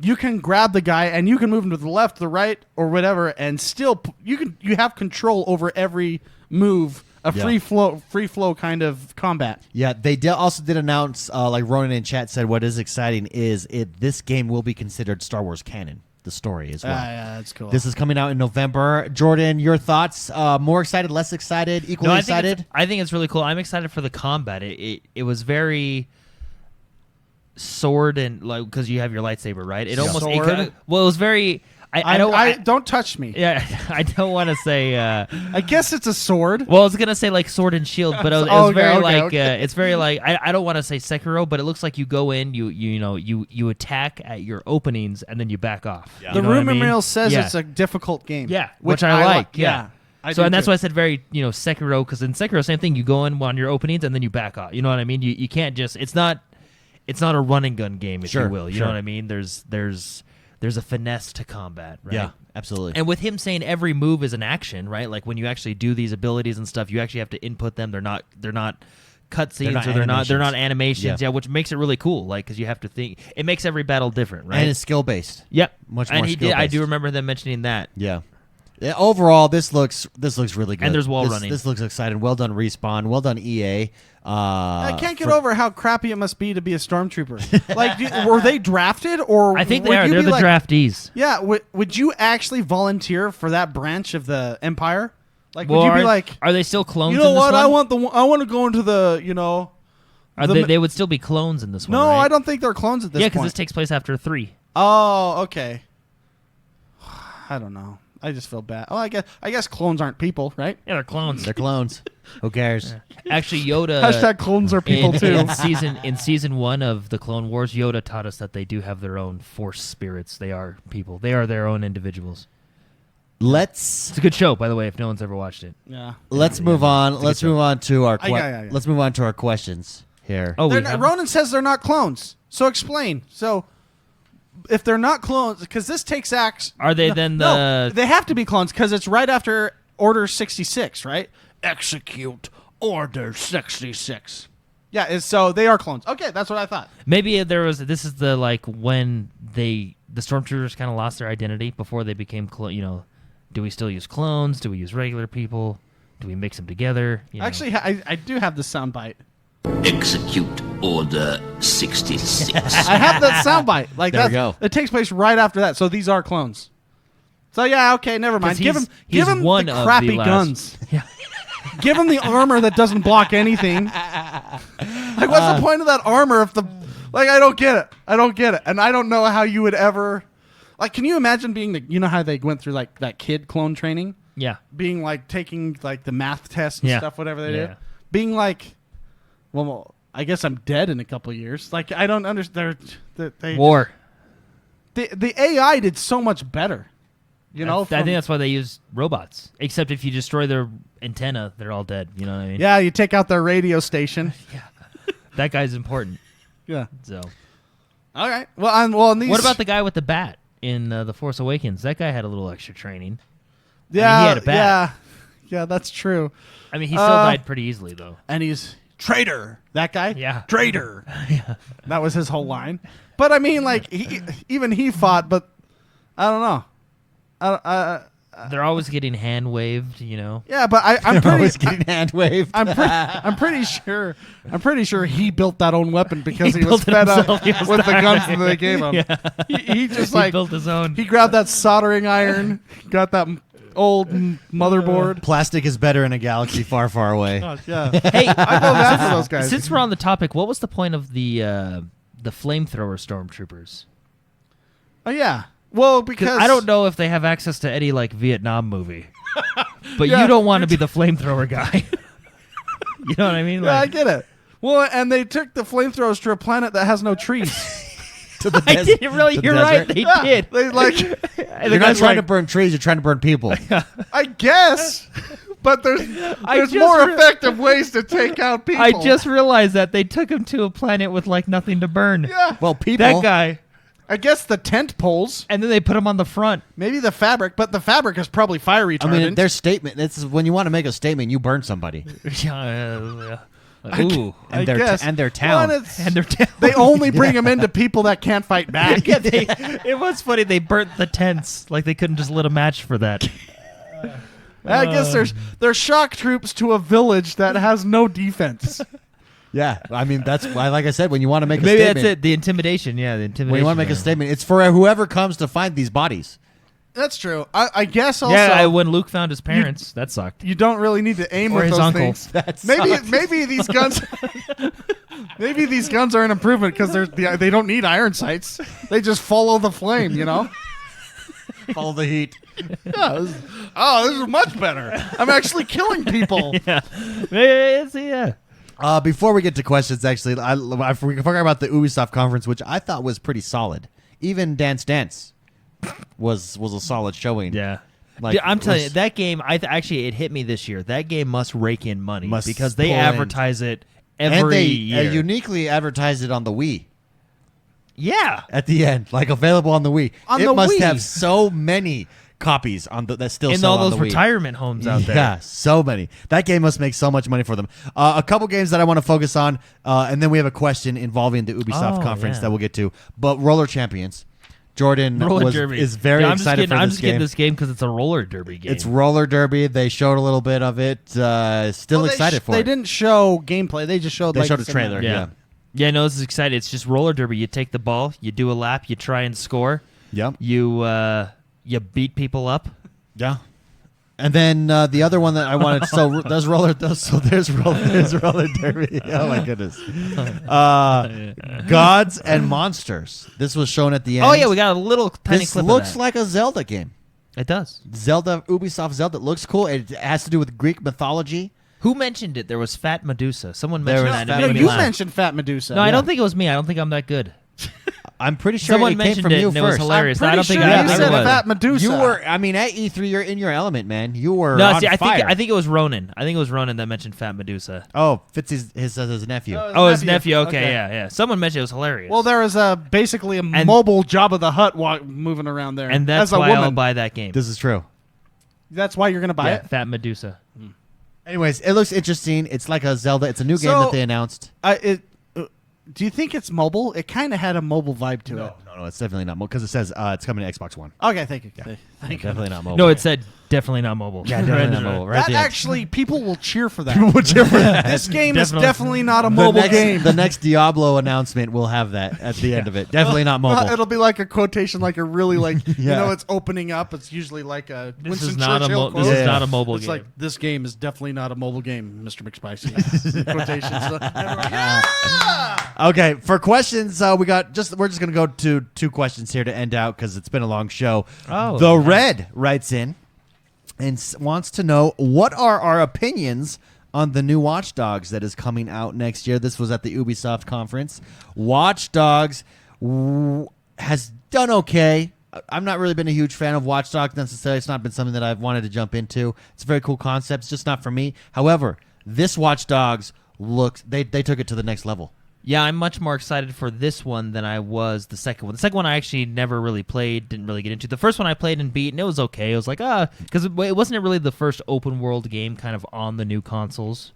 you can grab the guy and you can move him to the left, the right, or whatever, and still you have control over every move. Free flow kind of combat. Yeah, they also did announce, like Ronan in chat said, what is exciting is this game will be considered Star Wars canon, the story as well. Yeah, that's cool. This is coming out in November. Jordan, your thoughts? More excited, less excited, equally excited? I think it's really cool. I'm excited for the combat. It was very sword and like because you have your lightsaber, right? It almost it was very. I don't touch me. Yeah, I don't want to say. I guess it's a sword. Well, I was gonna say like sword and shield, but it was very it's very like I don't want to say Sekiro, but it looks like you go in, you attack at your openings and then you back off. Yeah. The rumor mill says it's a difficult game. Yeah, which I like. Yeah. And that's why I said very Sekiro, because in Sekiro same thing, you go in on your openings and then you back off. You know what I mean? You can't just it's not a run and gun game, if you will. You know what I mean? There's a finesse to combat, right? Yeah, absolutely. And with him saying every move is an action, right? Like when you actually do these abilities and stuff, you actually have to input them. They're not cutscenes, or they're not animations. Yeah, which makes it really cool. Like because you have to think. It makes every battle different, right? And it's skill based. Yep, much more. And I do remember them mentioning that. Yeah. Overall, this looks really good. And there's wall running. This looks exciting. Well done, Respawn. Well done, EA. I can't get over how crappy it must be to be a stormtrooper. Like, were they drafted, or I think they are. They're the draftees. Yeah. Would you actually volunteer for that branch of the Empire? Like, would you be like, are they still clones? You know in this what? one? I want to go into the they would still be clones in this one. No, right? I don't think they're clones at this point. Yeah, because this takes place after 3. Oh, okay. I don't know. I just feel bad. Oh, I guess clones aren't people, right? Yeah, they're clones. They're clones. Who cares? Actually, Yoda. Hashtag clones are people too. In season 1 of the Clone Wars, Yoda taught us that they do have their own Force spirits. They are people. They are their own individuals. It's a good show, by the way. If no one's ever watched it. Yeah. Let's move on. Let's move on to our. Let's move on to our questions here. Oh, Ronan says they're not clones. So explain. So. If they're not clones, because this takes acts. Are they No, they have to be clones because it's right after Order 66, right? Execute Order 66. Yeah, so they are clones. Okay, that's what I thought. Maybe this is the when the stormtroopers kind of lost their identity before they became do we still use clones? Do we use regular people? Do we mix them together? Actually, I do have the soundbite. Execute Order 66. I have that soundbite. There we go. It takes place right after that, so these are clones. So yeah, okay, never mind. Give him the crappy guns. Yeah. Give him the armor that doesn't block anything. Like, what's the point of that armor if the I don't get it. And I don't know how you would ever can you imagine being you know how they went through that kid clone training? Yeah. Being taking the math test and stuff, whatever they did. Being well, I guess I'm dead in a couple of years. I don't understand. War. The AI did so much better. I think that's why they use robots. Except if you destroy their antenna, they're all dead. You know what I mean? Yeah, you take out their radio station. Yeah. That guy's important. Yeah. So. All right. Well, what about the guy with the bat in The Force Awakens? That guy had a little extra training. Yeah. He had a bat. Yeah, that's true. I mean, he still died pretty easily, though. And he's traitor. That guy? Yeah. Traitor. Yeah. That was his whole line. But I mean, he fought, but I don't know. They're always getting hand waved, Yeah, but I'm pretty always getting hand waved. I'm pretty sure he built that own weapon because he was fed up with the guns that they gave him. Yeah. He just built his own. He grabbed that soldering iron, got that old motherboard. Plastic is better in a galaxy far, far away. Oh, yeah. Hey, I feel bad for those guys. Since we're on the topic, what was the point of the flamethrower stormtroopers? Oh yeah. Well, because I don't know if they have access to any Vietnam movie, but you don't want to be the flamethrower guy. You know what I mean? Yeah, I get it. Well, and they took the flamethrowers to a planet that has no trees. To the I didn't really. You're right. They did. They You're not trying to burn trees. You're trying to burn people. I guess. But there's more effective ways to take out people. I just realized that they took him to a planet with nothing to burn. Yeah. Well, people. That guy. I guess the tent poles. And then they put them on the front. Maybe the fabric, but the fabric is probably fire retardant. I mean, their statement. It's when you want to make a statement, you burn somebody. Yeah. Ooh. And their Well, town. And they're they only bring them into people that can't fight back. yeah, it was funny. They burnt the tents. Like they couldn't just lit a match for that. I guess there's shock troops to a village that has no defense. Yeah, I mean that's why. Like I said, when you want to make a Maybe statement, that's it. The intimidation. Yeah, the intimidation. when you want to make a statement, it's for whoever comes to find these bodies. That's true. I guess also. Yeah, when Luke found his parents, that sucked. You don't really need to aim Or with his those uncle. things. That Maybe these guns. Maybe these guns are an improvement because they don't need iron sights. They just follow the flame. You know. follow the heat. Yeah, this is much better. I'm actually killing people. Yeah. Before we get to questions, actually, we forgot about the Ubisoft conference, which I thought was pretty solid. Even Dance Dance was a solid showing. Yeah. Like, I'm telling you, that game, actually, it hit me this year. That game must rake in money Must because they pull in. advertise it every and they year. uniquely advertised it on the Wii Yeah. at the end, like available on the Wii. On it the must Wii. have so many copies on that still In sell all on those the Wii. retirement homes out there. Yeah, so many. That game must make so much money for them. A couple games that I want to focus on, and then we have a question involving the Ubisoft conference that we'll get to. But Roller Champions, Jordan is very excited for I'm this just game. getting this game because it's a roller derby game. It's roller derby. They showed a little bit of it. Still excited for They it. didn't show gameplay. They just showed. They like, showed a cinematic. trailer. Yeah. Yeah, no, this is exciting. It's just roller derby. You take the ball, you do a lap, you try and score. Yep. You beat people up. Yeah. And then the other one that I wanted, there's roller derby. Oh my goodness. Gods and Monsters. This was shown at the end. Oh yeah, we got a little tiny This clip looks of that. like a Zelda game. It does. Ubisoft Zelda. It looks cool. It has to do with Greek mythology. Who mentioned it? There was Fat Medusa. Someone There mentioned was that. Fat and it made me You laugh. mentioned Fat Medusa. No, I don't think it was me. I don't think I'm that good. I'm pretty sure Someone it came mentioned from it you and it was first. hilarious. I'm I don't pretty think sure I you think said it was. Fat Medusa. You were, I mean, at E3, you're in your element, man. You were No, on see, I fire. think it was Ronan. I think it was Ronan that mentioned Fat Medusa. Oh, Fitz his nephew. Oh, his nephew. Okay, yeah. Someone mentioned it was hilarious. Well, there was basically a mobile Jabba the Hutt moving around there, and that's as a why woman. I'll buy that game. This is true. That's why you're gonna buy it. Fat Medusa. Anyways, it looks interesting. It's like a Zelda. It's a new game So- that they announced. Do you think it's mobile? It kind of had a mobile vibe to it. No, it's definitely not mobile because it says it's coming to Xbox One. Okay, thank you. Thank you. Definitely not mobile. No, it said definitely not mobile. Yeah, definitely not mobile. Right That there. actually, people will cheer for that. People will cheer for that. This game is Definitely. definitely not a mobile game. The next Diablo announcement will have that at the end of it. Definitely not mobile. It'll be like a quotation, like a really like you Yeah. know, it's opening up. It's usually like a This Winston is not a Churchill quote. this is not a mobile It's game. like this game is definitely not a mobile game, Mr. McSpicy. Quotations. So everyone, yeah! Okay, for questions, we're just gonna go to two questions here to end out because it's been a long show. Oh, the yeah. Red writes in and wants to know what are our opinions on the new Watch Dogs that is coming out next year. This was at the Ubisoft conference. Watch Dogs has done okay. I've not really been a huge fan of Watch Dogs necessarily. It's not been something that I've wanted to jump into. It's a very cool concept. It's just not for me. However, this Watch Dogs looks they took it to the next level. Yeah, I'm much more excited for this one than I was the second one. The second one I actually never really played, didn't really get into. The first one I played and beat, and it was okay. It was like, because it wasn't really the first open world game kind of on the new consoles.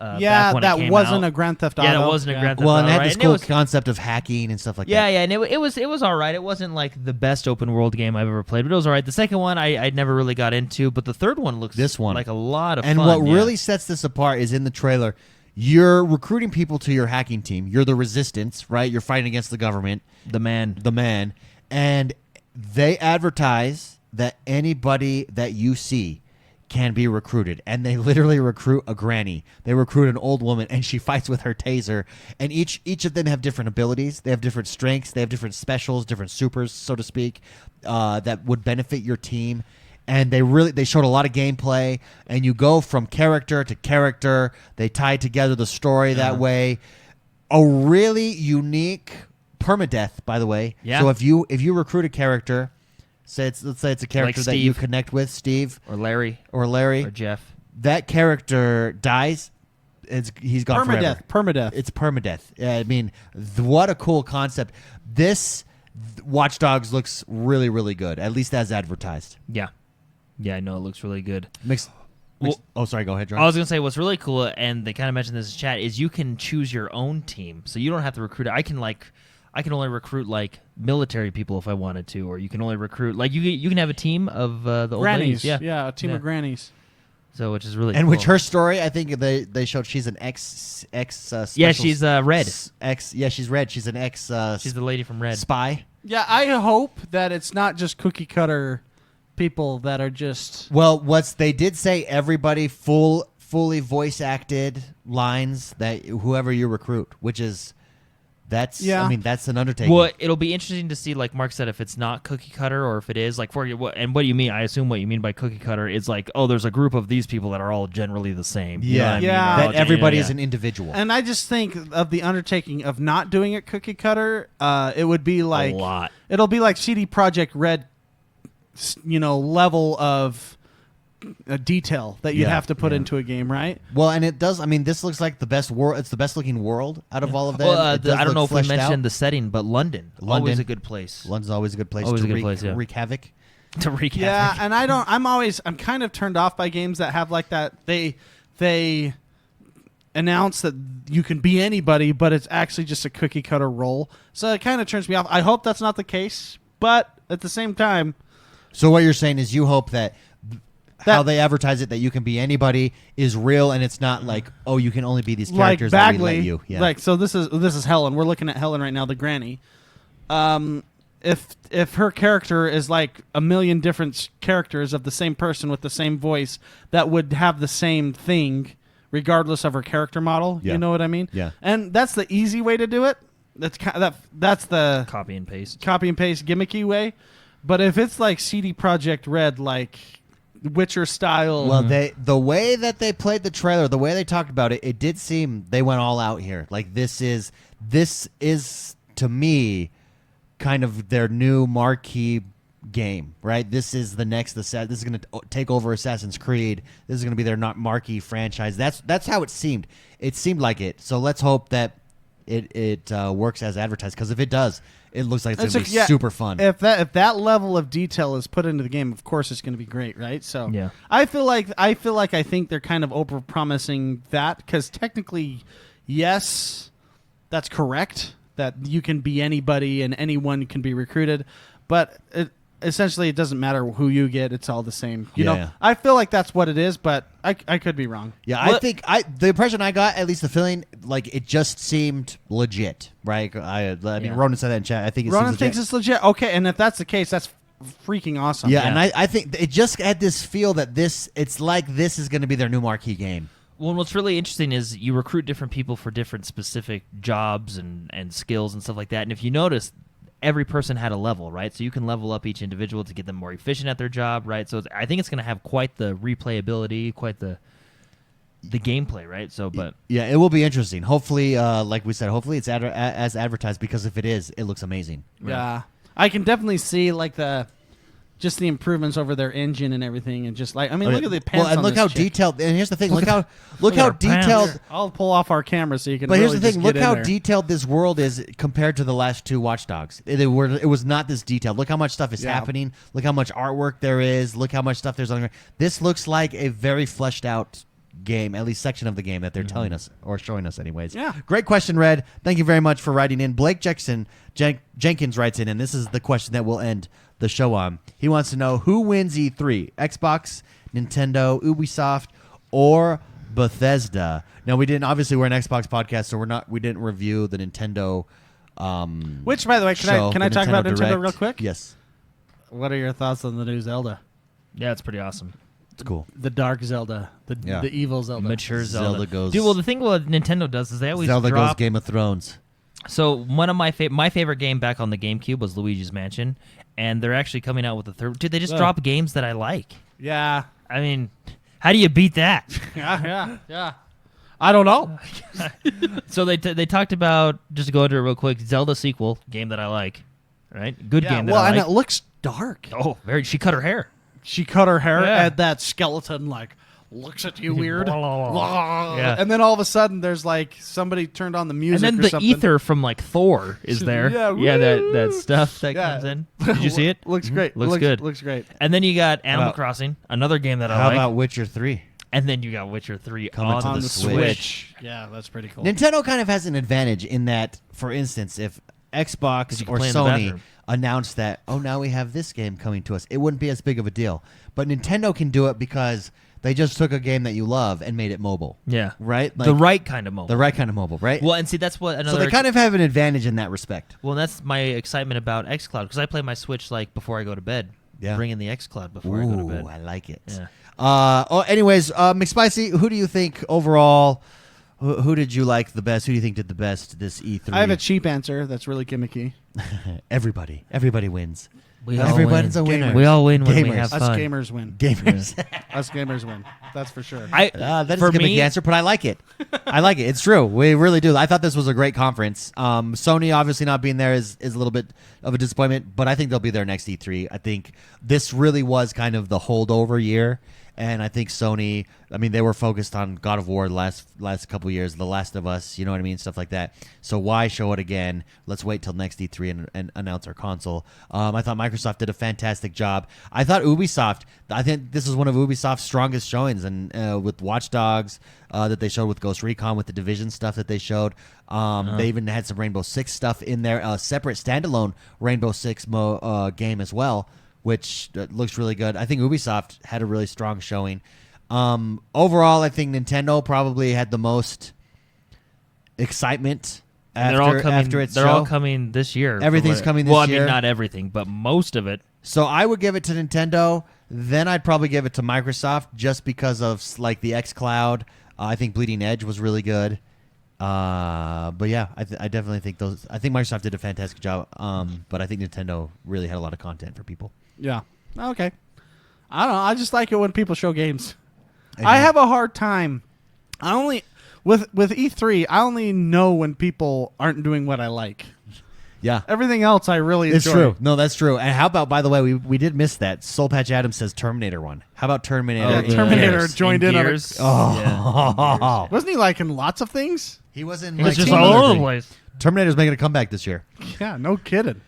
Yeah, back when it that came wasn't out. a Grand Theft Auto. Yeah, that wasn't a Grand Theft Well, Auto. and it had right? this And cool it was, concept of hacking and stuff like yeah, that. yeah, and it was all right. It wasn't like the best open world game I've ever played, but it was all right. The second one I never really got into, but the third one looks like a lot of and fun. what yeah. really sets this apart is in the trailer. You're recruiting people to your hacking team. You're the resistance, right? You're fighting against the government. the man. And they advertise that anybody that you see can be recruited. And they literally recruit a granny. They recruit an old woman, and she fights with her taser. And each of them have different abilities. They have different strengths. They have different specials, different supers, so to speak, that would benefit your team. And they showed a lot of gameplay, and you go from character to character. They tie together the story that way. A really unique permadeath, by the way. Yeah. So if you recruit a character, let's say it's a character that you Steve. connect with, Steve Or Larry. or Larry, Or Jeff. that character dies. He's gone forever. Permadeath. It's permadeath. I mean, what a cool concept. This Watch Dogs looks really, really good, at least as advertised. Yeah, I know it looks really good. Sorry, go ahead, John. I was gonna say what's really cool, and they kind of mentioned this in chat, is you can choose your own team, so you don't have to recruit. I can only recruit like military people if I wanted to, or you can only recruit like you can have a team of the old grannies. ladies. Yeah, a team of grannies. So which is really and cool. which her story, I think they showed she's an ex. Yeah, she's red. She's red. She's an ex. She's the lady from Red. Spy. Yeah, I hope that it's not just cookie cutter people that are just. Well, they did say everybody fully voice acted lines that whoever you recruit, which is. That's an undertaking. Well, it'll be interesting to see, like Mark said, if it's not cookie cutter or if it is. Like and what you mean? I assume what you mean by cookie cutter is like, oh, there's a group of these people that are all generally the same. Yeah, you know what I mean? Yeah. That everybody is an individual. And I just think of the undertaking of not doing it cookie cutter. It would be like a lot. It'll be like CD Projekt Red, level of detail that you'd have to put into a game, right? Well, and it does. I mean, this looks like the best world. It's the best looking world out of all of them. Well, I don't know if we mentioned out. the setting, but London, always a good place. London's always a good place. Always to a good place, yeah. wreak havoc. To wreak Yeah, havoc. and I'm kind of turned off by games that have like that. They announce that you can be anybody, but it's actually just a cookie cutter role. So it kind of turns me off. I hope that's not the case, but at the same time. So what you're saying is you hope that how they advertise it, that you can be anybody, is real, and it's not like, oh, you can only be these characters like that we Bagley, let you. Yeah. Like, so this is Helen. We're looking at Helen right now, the granny. If her character is like a million different characters of the same person with the same voice that would have the same thing regardless of her character model, Yeah. you know what I mean? Yeah. And that's the easy way to do it. That's the Copy and paste gimmicky way. But if it's like CD Projekt Red, like Witcher style. Well, the way that they played the trailer, the way they talked about it, it did seem they went all out here. Like this is to me kind of their new marquee game, right? This is the next. This is going to take over Assassin's Creed. This is going to be their marquee franchise. That's how it seemed. It seemed like it. So let's hope that it works as advertised. Because if it does, it looks like it's going to be super fun. If that level of detail is put into the game, of course it's going to be great, right? So yeah. I think they're kind of over-promising that, because technically, yes, that's correct that you can be anybody and anyone can be recruited, but essentially it doesn't matter who you get; it's all the same. You know, I feel like that's what it is, but I could be wrong. Yeah, I think the impression I got, at least the feeling, like it just seemed legit, right? I mean, Ronan said that in chat. I think Ronan thinks it's legit. Okay, and if that's the case, that's freaking awesome. Yeah, and I think it just had this feel that it's like this is going to be their new marquee game. Well, what's really interesting is you recruit different people for different specific jobs and skills and stuff like that. And if you notice, every person had a level, right? So you can level up each individual to get them more efficient at their job, right? So I think it's going to have quite the replayability, quite the gameplay, right? So, but yeah, it will be interesting. Hopefully, like we said, hopefully it's as advertised, because if it is, it looks amazing. Yeah, I can definitely see like the improvements over their engine and everything, and just like look at the pants. Well, and look how detailed. And here's the thing: look how detailed. Pants. I'll pull off our camera so you can. But really here's the thing: look how there. detailed this world is compared to the last two Watch Dogs. It was not this detailed. Look how much stuff is happening. Look how much artwork there is. Look how much stuff there's on. This looks like a very fleshed out game, at least section of the game that they're telling us or showing us anyways. Yeah. Great question, Red. Thank you very much for writing in. Blake Jenkins writes in, and this is the question that we'll end the show on. He wants to know who wins E3, Xbox, Nintendo, Ubisoft, or Bethesda. Now, we're an Xbox podcast, so we didn't review the Nintendo Which, by the way, can I talk about Nintendo Direct. real quick? Yes. What are your thoughts on the new Zelda? yeah, it's pretty awesome. It's cool. The dark Zelda, the evil Zelda. Mature Zelda goes- Dude, well, the thing what Nintendo does is they always Zelda drop. goes Game of Thrones. So one of my favorite game back on the GameCube was Luigi's Mansion, and they're actually coming out with a third. Dude, they just drop games that I like. Yeah. I mean, how do you beat that? Yeah. I don't know. So they talked about, just to go into it real quick, Zelda sequel game that I like. Right, good game. That Well, I and like. it looks dark. Oh, very. She cut her hair. She cut her hair Yeah. and that skeleton like looks at you weird. Yeah. And then all of a sudden, there's like somebody turned on the music. And then or the something. ether from like Thor is there. Yeah, that stuff that Yeah. comes in. Did you see it? Looks great. Looks good. Looks great. And then you got Animal about- Crossing, another game that I How like. about Witcher 3? And then you got Witcher 3 Coming to on the the Switch. Yeah, that's pretty cool. Nintendo kind of has an advantage in that, for instance, if 'Cause Xbox you can or play in the Sony bathroom. announced that, oh, now we have this game coming to us, it wouldn't be as big of a deal. But Nintendo can do it because they just took a game that you love and made it mobile. Yeah. Right? The right kind of mobile. The right kind of mobile, right? Well, and see, that's what another. so they kind of have an advantage in that respect. Well, that's my excitement about xCloud because I play my Switch like before I go to bed. Yeah. Bring in the xCloud before I go to bed. I like it. Yeah. Anyways, McSpicy, who do you think overall? Who did you like the best? Who do you think did the best this E3? I have a cheap answer that's really gimmicky. Everybody wins. We all Everybody's win. a winner. We all win when we Gamers. have Us fun. gamers win. Gamers. Us gamers win. That's for sure. That is for a gimmicky me, answer, but I like it. I like it. It's true. We really do. I thought this was a great conference. Sony obviously not being there is a little bit of a disappointment, but I think they'll be there next E3. I think this really was kind of the holdover year. And I think Sony, I mean, they were focused on God of War the last couple of years, The Last of Us, you know what I mean, stuff like that. So why show it again? Let's wait till next E3 and announce our console. I thought Microsoft did a fantastic job. I thought Ubisoft, I think this is one of Ubisoft's strongest showings, and with Watch Dogs that they showed, with Ghost Recon, with the Division stuff that they showed. They even had some Rainbow Six stuff in there, a separate standalone Rainbow Six game as well, which looks really good. I think Ubisoft had a really strong showing. Overall, I think Nintendo probably had the most excitement after its They're show. all coming this year. Everything's coming this Well, I year. mean, not everything, but most of it. So I would give it to Nintendo. Then I'd probably give it to Microsoft just because of like the xCloud. I think Bleeding Edge was really good. But yeah, I definitely think those. I think Microsoft did a fantastic job. But I think Nintendo really had a lot of content for people. Yeah. Okay. I don't know. I just like it when people show games. And I you- have a hard time. I only with E3. I only know when people aren't doing what I like. Yeah. Everything else I really enjoy. It's true. No, that's true. And how about, by the way, we did miss that. Soul Patch Adams says Terminator 1. How about Terminator? Yeah, Terminator Gears. joined in on it. Gears. Oh. Wasn't he like in lots of things? He was in It was like just some all other over the thing. place. Terminator's making a comeback this year. Yeah, no kidding.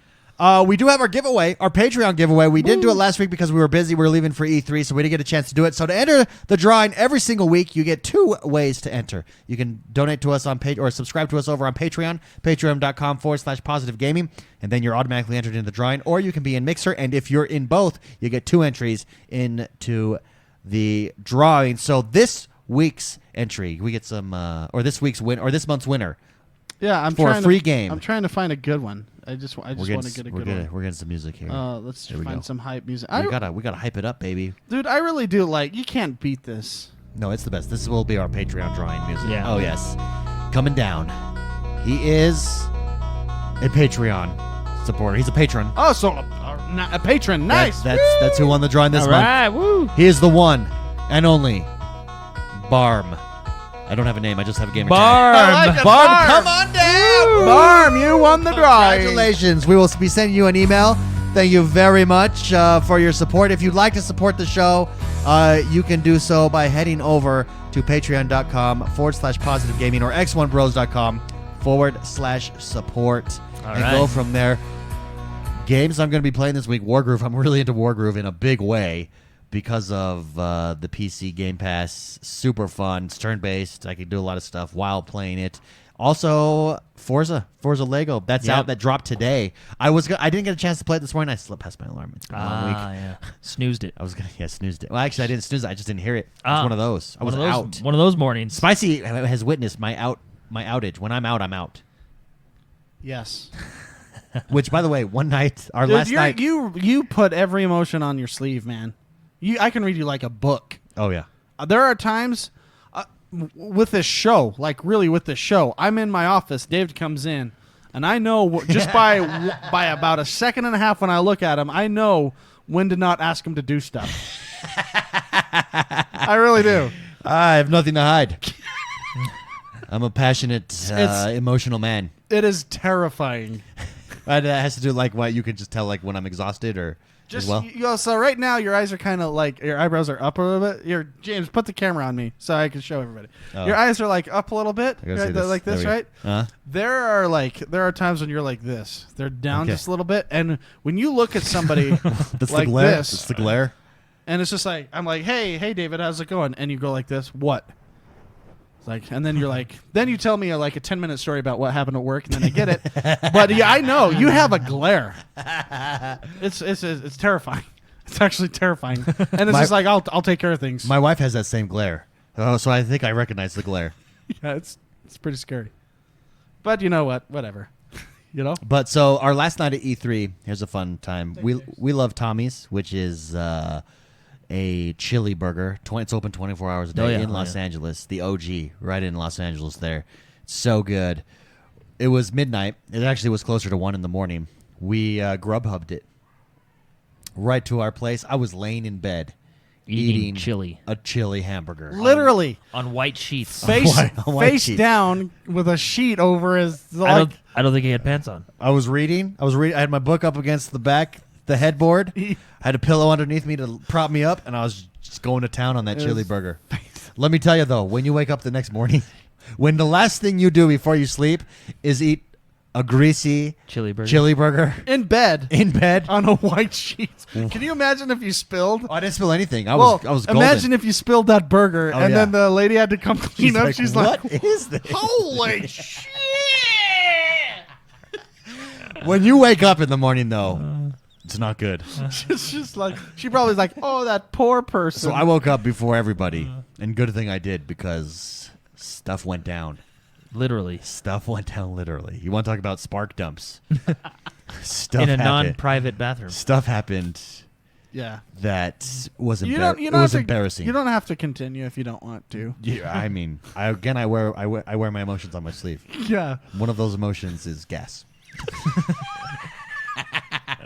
We do have our giveaway, our Patreon giveaway. We didn't do it last week because we were busy. We were leaving for E3, so we didn't get a chance to do it. So to enter the drawing every single week, you get two ways to enter. You can donate to us on or subscribe to us over on Patreon, patreon.com/positive gaming, and then you're automatically entered into the drawing. Or you can be in Mixer, and if you're in both, you get two entries into the drawing. So this week's entry, we get some, or this week's win, or this month's winner. Yeah, I'm For a trying free to, game. I'm trying to find a good one. I just want to get a we're good getting, one. We're getting some music here. Let's Here we find go. some hype music. we gotta hype it up, baby. Dude, I really do like. You can't beat this. No, it's the best. This will be our Patreon drawing music. Yeah. Oh, yes. Coming down. He is a Patreon supporter. He's a patron. Oh, so a patron. Nice. That's who won the drawing this All month. right, woo. He is the one and only Barm. I don't have a name. I just have a gamer tag. I like it, Barm, Barm. come on down. Barm, you won the drawing. Congratulations. We will be sending you an email. Thank you very much for your support. If you'd like to support the show, you can do so by heading over to patreon.com/positive gaming or x1bros.com/support and right. go from there. Games I'm going to be playing this week, Wargroove. I'm really into Wargroove in a big way because of the PC Game Pass. Super fun. It's turn-based. I can do a lot of stuff while playing it. Also, Forza Lego. That's Yep. out. That dropped today. I didn't get a chance to play it this morning. I slept past my alarm. It's been a long week. Yeah. Snoozed it. I was gonna snoozed it. Well, actually, I didn't snooze it. I just didn't hear it. It's Ah. one of those. I was out. One of those mornings. Spicy has witnessed my outage. When I'm out, I'm out. Yes. Which, by the way, one night, Dude, last night. you put every emotion on your sleeve, man. I can read you like a book. Oh yeah. There are times with this show, like really with this show, I'm in my office. Dave comes in, and I know just by about a second and a half when I look at him, I know when to not ask him to do stuff. I really do. I have nothing to hide. I'm a passionate, emotional man. It is terrifying. That has to do like what you can just tell like when I'm exhausted or Just well? So right now your eyes are kind of like your eyebrows are up a little bit. James, put the camera on me so I can show everybody. Oh. Your eyes are like up a little bit, I gotta right? see They're this. like this, There we right? go. Uh-huh. There are times when you're like this. They're down Okay. just a little bit, and when you look at somebody That's like the glare. this, That's the glare. and it's just like I'm like, hey David, how's it going? And you go like this, what? Like, and then you're like, then you tell me like a 10-minute story about what happened at work, and then I get it. But yeah, I know you have a glare. It's terrifying. It's actually terrifying, and it's just like I'll take care of things. My wife has that same glare. Oh, so I think I recognize the glare. Yeah, it's pretty scary. But you know what? Whatever. You know. But so our last night at E3, here's a fun time. We love Tommy's, which is a chili burger. It's open 24 hours a day in Los Angeles. The OG, right in Los Angeles there. So good. It was midnight. It actually was closer to 1 in the morning. We Grubhubbed it right to our place. I was laying in bed Eating chili. a chili hamburger. Literally On white sheets. face white face sheet. down with a sheet over his. I Like, don't think he had pants on. I was reading. I had my book up against the headboard. I had a pillow underneath me to prop me up, and I was just going to town on that chili burger. Let me tell you though, when you wake up the next morning, when the last thing you do before you sleep is eat a greasy Chili burger in bed in bed. on a white sheet. Can you imagine if you spilled? Oh, I didn't spill anything. I was golden. Imagine if you spilled that burger and yeah. then the lady had to come clean up. She's like, what is this? holy shit. When you wake up in the morning, though, it's not good. It's just like, she probably was like, oh, that poor person. So I woke up before everybody, and good thing I did because stuff went down. Literally. Stuff went down literally. You want to talk about spark dumps? Stuff In a happened. non-private bathroom. Stuff happened Yeah. that was You embarrassing. don't It was have to- embarrassing. You don't have to continue if you don't want to. Yeah, I mean, I wear my emotions on my sleeve. Yeah. One of those emotions is gas.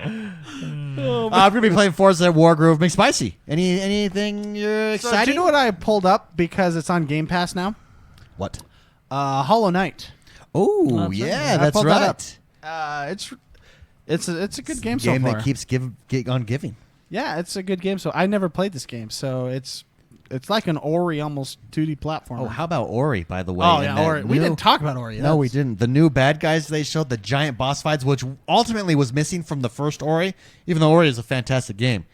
I'm gonna be playing Forza Wargroove McSpicy. Anything you're So excited? do you know what I pulled up because it's on Game Pass now? What? Hollow Knight. Oh yeah, that's pulled that right. up. It's a good game so Game far. that keeps on giving. Yeah, it's a good game. So I never played this game, so it's like an Ori almost 2D platformer. Oh, how about Ori? By the way. Oh And yeah, that Ori. We new- didn't talk about Ori. No, we didn't. The new bad guys they showed, the giant boss fights, which ultimately was missing from the first Ori, even though Ori is a fantastic game.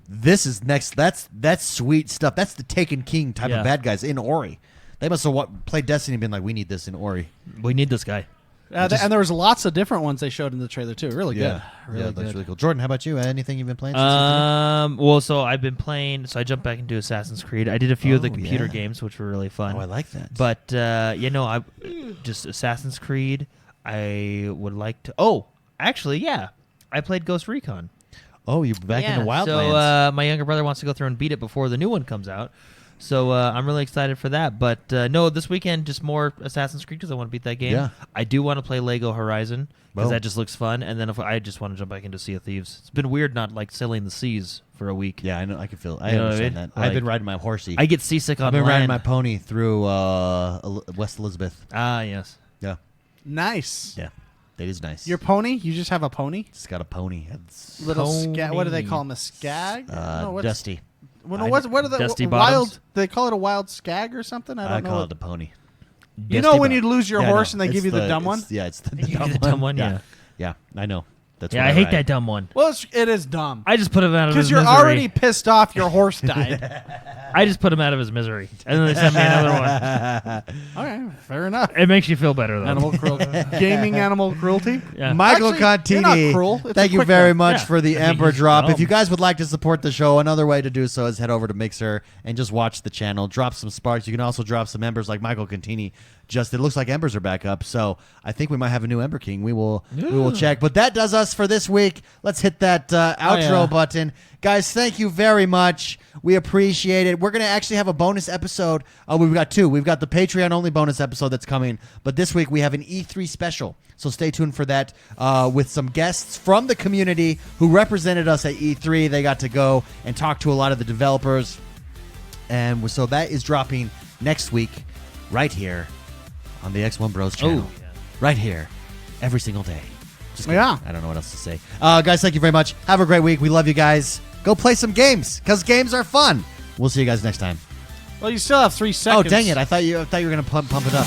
This is next. That's sweet stuff. That's the Taken King type of bad guys in Ori. They must have played Destiny and been like, we need this in Ori. We need this guy. And there was lots of different ones they showed in the trailer too. Really good. That's really cool. Jordan, how about you? Anything you've been playing? Well, so I've been playing. So I jumped back into Assassin's Creed. I did a few of the computer games, which were really fun. Oh, I like that. But I just Assassin's Creed. I would like to. Oh, actually, yeah, I played Ghost Recon. Oh, you're back in the Wildlands. So my younger brother wants to go through and beat it before the new one comes out. So I'm really excited for that. But no, this weekend just more Assassin's Creed because I want to beat that game. Yeah. I do want to play Lego Horizon because Boom. that just looks fun. And then if I just want to jump back into Sea of Thieves. It's been weird not like sailing the seas for a week. Yeah, I know. I can feel. I You know what I understand mean? that. I've Like, been riding my horsey. I get seasick on I've been land. riding my pony through West Elizabeth. Ah, yes. Yeah, Nice. yeah, that is nice. Your pony? You just have a pony? It's got a pony. It's Little Pony. what do they call him? A skag? No, what's- Dusty. Well, no, what are the Dusty wild? Bottoms? They call it a wild skag or something. I I don't know. call it a pony. You know when you lose your Yeah, I horse know. and they give It's you the dumb one? Yeah, it's the give you dumb the dumb one, yeah. Yeah, I know. That's Yeah, what I hate ride. that dumb one. Well, it is dumb. I just put him out of his Because you're misery. already pissed off your horse died. I just put him out of his misery, and then they sent me another one. All right, fair enough. It makes you feel better though. Animal cruelty. Gaming animal cruelty. Yeah. Michael Actually, you're Contini, not cruel. It's a thank you quick very one. much Yeah. for the I mean, Ember he's drop. dumb. If you guys would like to support the show, another way to do so is head over to Mixer and just watch the channel. Drop some sparks. You can also drop some embers like Michael Contini. It looks like embers are back up, so I think we might have a new Ember King. We will check. But that does us for this week. Let's hit that outro button. Guys, thank you very much. We appreciate it. We're going to actually have a bonus episode. We've got two. We've got the Patreon-only bonus episode that's coming. But this week we have an E3 special. So stay tuned for that with some guests from the community who represented us at E3. They got to go and talk to a lot of the developers. And so that is dropping next week right here on the XoneBros channel. Oh, yeah. Right here every single day. Just kidding. Yeah. I don't know what else to say. Guys, thank you very much. Have a great week. We love you guys. Go play some games because games are fun. We'll see you guys next time. Well, you still have 3 seconds. Oh, dang it. I thought you were going to pump it up.